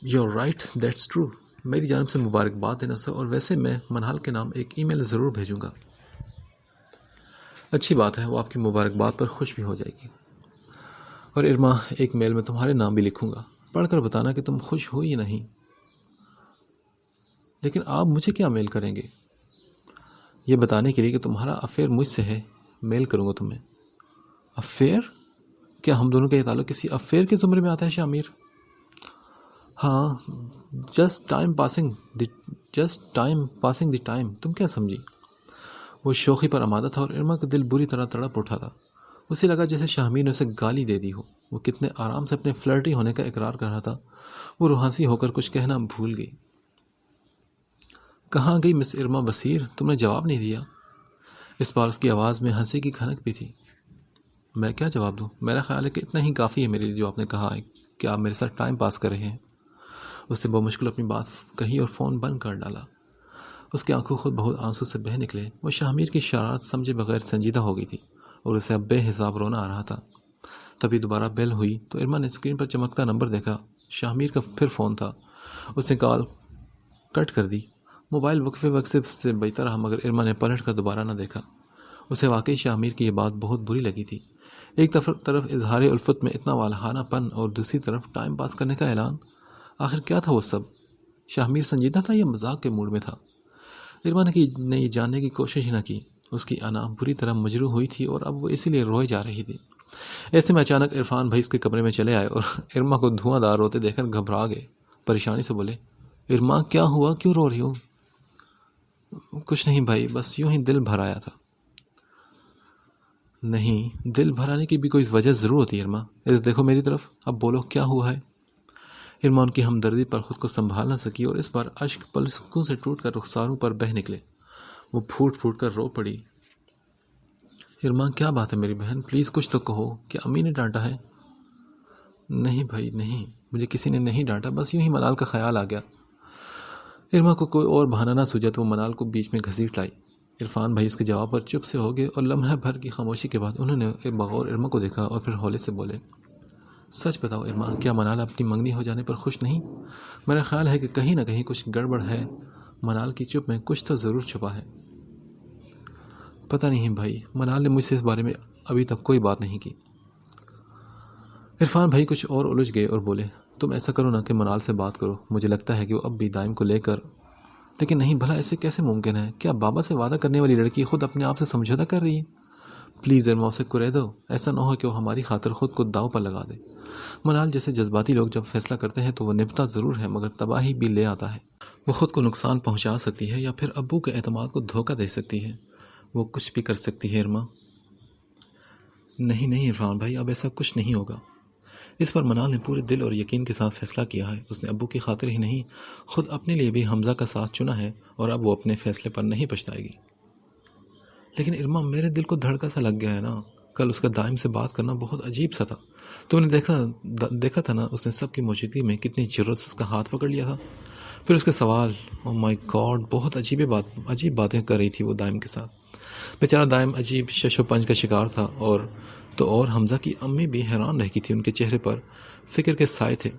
You're right, that's true۔ میری جانب سے مبارکباد دینا سر، اور ویسے میں منال کے نام ایک ای میل ضرور بھیجوں گا۔ اچھی بات ہے، وہ آپ کی مبارکباد پر خوش بھی ہو جائے گی۔ اور ارما، ایک میل میں تمہارے نام بھی لکھوں گا، پڑھ کر بتانا کہ تم خوش ہو یا نہیں۔ لیکن آپ مجھے کیا میل کریں گے؟ یہ بتانے کے لیے کہ تمہارا افیئر مجھ سے ہے، میل کروں گا تمہیں۔ افیئر؟ کیا ہم دونوں کا یہ تعلق کسی افیئر کے زمرے میں آتا ہے شامیر؟ ہاں، just time passing the time, تم کیا سمجھی؟ وہ شوخی پر آمادہ تھا اور ارما کا دل بری طرح تڑپ اٹھا تھا۔ اسے لگا جیسے شاہمیر نے اسے گالی دے دی ہو۔ وہ کتنے آرام سے اپنے فلرٹی ہونے کا اقرار کر رہا تھا، وہ روحانسی ہو کر کچھ کہنا بھول گئی۔ کہاں گئی مس ارما بصیر؟ تم نے جواب نہیں دیا۔ اس بار اس کی آواز میں ہنسی کی کھنک بھی تھی۔ میں کیا جواب دوں؟ میرا خیال ہے کہ اتنا ہی کافی ہے میرے لیے جو آپ نے کہا ہے کہ آپ میرے ساتھ ٹائم پاس کر رہے ہیں۔ اس نے بمشکل اپنی بات کہی اور فون بند کر ڈالا۔ اس کی آنکھوں خود بہت آنسو سے بہہ نکلے۔ وہ شاہمیر کی شرارت سمجھے بغیر سنجیدہ ہو گئی تھی اور اسے اب بے حساب رونا آ رہا تھا۔ تبھی دوبارہ بیل ہوئی تو ارما نے اسکرین پر چمکتا نمبر دیکھا۔ شاہمیر کا پھر فون تھا۔ اس نے کال کٹ کر دی۔ موبائل وقفے وقفے سے بجتا رہا مگر ارما نے پلٹ کر دوبارہ نہ دیکھا۔ اسے واقعی شاہمیر کی یہ بات بہت بری لگی تھی۔ ایک طرف اظہار الفت میں اتنا والہانہ پن اور دوسری طرف ٹائم پاس کرنے کا اعلان۔ آخر کیا تھا وہ سب؟ شاہمیر سنجیدہ تھا یا مذاق کے موڈ میں تھا؟ ارما نے یہ جاننے کی کوشش ہی نہ کی۔ اس کی انا بری طرح مجروح ہوئی تھی اور اب وہ اسی لیے روئے جا رہی تھی۔ ایسے میں اچانک عرفان بھائی اس کے کمرے میں چلے آئے اور ارما کو دھواں دار روتے دیکھ کر گھبرا گئے۔ پریشانی سے بولے، ارما کیا ہوا، کیوں رو رہی ہو؟ کچھ نہیں بھائی، بس یوں ہی دل بھر آیا تھا۔ نہیں، دل بھرانے کی بھی کوئی وجہ ضرور ہوتی ہے ارما۔ ادھر دیکھو میری طرف، اب بولو کیا ہوا ہے؟ ارما ان کی ہمدردی پر خود کو سنبھال نہ سکی اور اس بار اشک پلکوں سے ٹوٹ کر رخساروں پر بہہ نکلے۔ وہ پھوٹ پھوٹ کر رو پڑی۔ ارما کیا بات ہے میری بہن، پلیز کچھ تو کہو، کیا امی نے ڈانٹا ہے؟ نہیں بھائی نہیں، مجھے کسی نے نہیں ڈانٹا، بس یوں ہی منال کا خیال آ گیا۔ ارما کو کوئی اور بہانہ نہ سوجا تو وہ منال کو بیچ میں گھسیٹ لائی۔ عرفان بھائی اس کے جواب پر چپ سے ہو گئے اور لمحہ بھر کی خاموشی کے بعد انہوں نے بغور ارما کو دیکھا اور پھر ہولے سے بولے، سچ بتاؤ ارما، کیا منال اپنی منگنی ہو جانے پر خوش نہیں؟ میرا خیال ہے کہ کہیں نہ کہیں کچھ گڑبڑ ہے۔ منال کی چپ میں کچھ تو ضرور چھپا ہے۔ پتہ نہیں بھائی، منال نے مجھ سے اس بارے میں ابھی تک کوئی بات نہیں کی۔ عرفان بھائی کچھ اور الجھ گئے اور بولے، تم ایسا کرو نا کہ منال سے بات کرو، مجھے لگتا ہے کہ وہ اب بھی دائم کو لے کر۔ لیکن نہیں، بھلا ایسے کیسے ممکن ہے؟ کیا بابا سے وعدہ کرنے والی لڑکی خود اپنے آپ سے سمجھوتا کر رہی ہے؟ پلیز ارما اسے کرے دو، ایسا نہ ہو کہ وہ ہماری خاطر خود کو داؤ پر لگا دے۔ منال جیسے جذباتی لوگ جب فیصلہ کرتے ہیں تو وہ نبھتا ضرور ہے مگر تباہی بھی لے آتا ہے۔ وہ خود کو نقصان پہنچا سکتی ہے یا پھر ابو کے اعتماد کو دھوکہ دے سکتی ہے۔ وہ کچھ بھی کر سکتی ہے ارما۔ نہیں عرفان بھائی، اب ایسا کچھ نہیں ہوگا۔ اس پر منال نے پورے دل اور یقین کے ساتھ فیصلہ کیا ہے۔ اس نے ابو کی خاطر ہی نہیں، خود اپنے لیے بھی حمزہ کا ساتھ چنا ہے اور اب وہ اپنے فیصلے پر نہیں پچھتائے گی۔ لیکن ارما، میرے دل کو دھڑکا سا لگ گیا ہے نا۔ کل اس کا دائم سے بات کرنا بہت عجیب سا تھا۔ تم نے دیکھا تھا نا اس نے سب کی موجودگی میں کتنی جرات سے اس کا ہاتھ پکڑ لیا تھا۔ پھر اس کے سوال، او مائی گاڈ، بہت عجیب باتیں کر رہی تھی وہ دائم کے ساتھ۔ بیچارہ دائم عجیب شش و پنج کا شکار تھا اور حمزہ کی امی بھی حیران رہ گئی تھی۔ ان کے چہرے پر فکر کے سائے تھے۔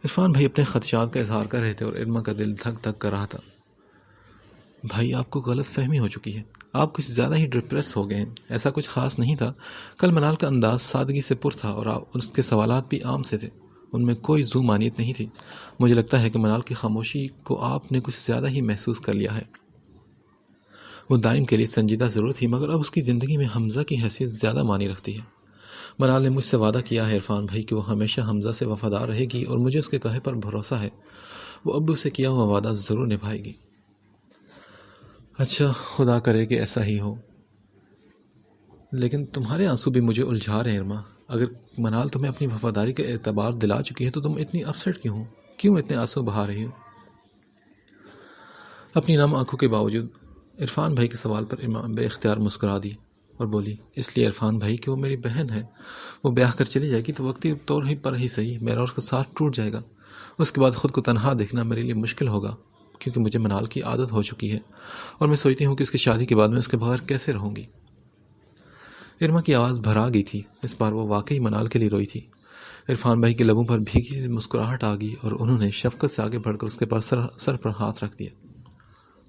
عرفان بھائی اپنے خدشات کا اظہار کر رہے تھے اور ارما کا دل دھک دھک کر رہا تھا۔ بھائی، آپ کو غلط فہمی ہو چکی ہے، آپ کچھ زیادہ ہی ڈپریس ہو گئے ہیں۔ ایسا کچھ خاص نہیں تھا۔ کل منال کا انداز سادگی سے پر تھا اور اس کے سوالات بھی عام سے تھے، ان میں کوئی ذو معنیت نہیں تھی۔ مجھے لگتا ہے کہ منال کی خاموشی کو آپ نے کچھ زیادہ ہی محسوس کر لیا ہے۔ وہ دائم کے لیے سنجیدہ ضرور تھی مگر اب اس کی زندگی میں حمزہ کی حیثیت زیادہ معنی رکھتی ہے۔ منال نے مجھ سے وعدہ کیا ہے عرفان بھائی کہ وہ ہمیشہ حمزہ سے وفادار رہے گی اور مجھے اس کے کہے پر بھروسہ ہے، وہ ابو سے کیا ہوا وعدہ ضرور نبھائے گی۔ اچھا، خدا کرے کہ ایسا ہی ہو۔ لیکن تمہارے آنسو بھی مجھے الجھا رہے ہیں ارما۔ اگر منال تمہیں اپنی وفاداری کا اعتبار دلا چکی ہے تو تم اتنی اپسیٹ کیوں اتنے آنسو بہا رہی ہو؟ اپنی نم آنکھوں کے باوجود عرفان بھائی کے سوال پر ارما بے اختیار مسکرا دی اور بولی، اس لیے عرفان بھائی کہ وہ میری بہن ہے، وہ بیاہ کر چلی جائے گی تو وقتی طور ہی پر ہی صحیح میرا اس کا ساتھ ٹوٹ جائے گا۔ اس کے بعد خود کو تنہا دیکھنا میرے لیے مشکل ہوگا کیونکہ مجھے منال کی عادت ہو چکی ہے اور میں سوچتی ہوں کہ اس کی شادی کے بعد میں اس کے بغیر کیسے رہوں گی۔ ارما کی آواز بھرا گئی تھی۔ اس بار وہ واقعی منال کے لیے روئی تھی۔ عرفان بھائی کے لبوں پر بھیگی سی مسکراہٹ آ گئی اور انہوں نے شفقت سے آگے بڑھ کر اس کے سر پر ہاتھ رکھ دیا۔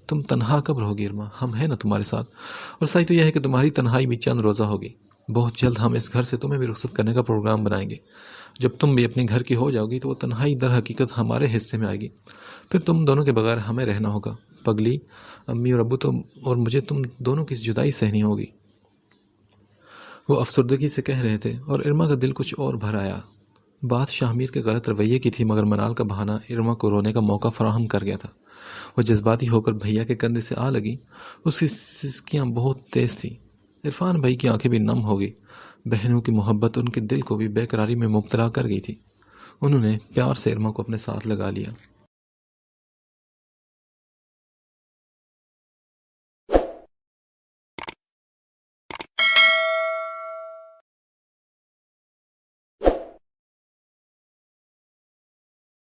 تم تنہا کب رہو گی ارما؟ ہم ہیں نا تمہارے ساتھ، اور سچ تو یہ ہے کہ تمہاری تنہائی بھی چند روزہ ہوگی۔ بہت جلد ہم اس گھر سے تمہیں بھی رخصت کرنے کا پروگرام بنائیں گے۔ جب تم بھی اپنے گھر کی ہو جاؤ گی تو وہ تنہائی در حقیقت ہمارے حصے میں آئے گی، پھر تم دونوں کے بغیر ہمیں رہنا ہوگا۔ پگلی، امی اور ابو اور مجھے تم دونوں کی جدائی سہنی ہوگی۔ وہ افسردگی سے کہہ رہے تھے اور ارما کا دل کچھ اور بھر آیا۔ بات شاہمیر کے غلط رویے کی تھی مگر منال کا بہانہ ارما کو رونے کا موقع فراہم کر گیا تھا۔ وہ جذباتی ہو کر بھیا کے کندھے سے آ لگی۔ اس کی سسکیاں بہت تیز تھیں۔ عرفان بھائی کی آنکھیں بھی نم ہو گئی۔ بہنوں کی محبت ان کے دل کو بھی بے قراری میں مبتلا کر گئی تھی۔ انہوں نے پیار سے ارما کو اپنے ساتھ لگا لیا۔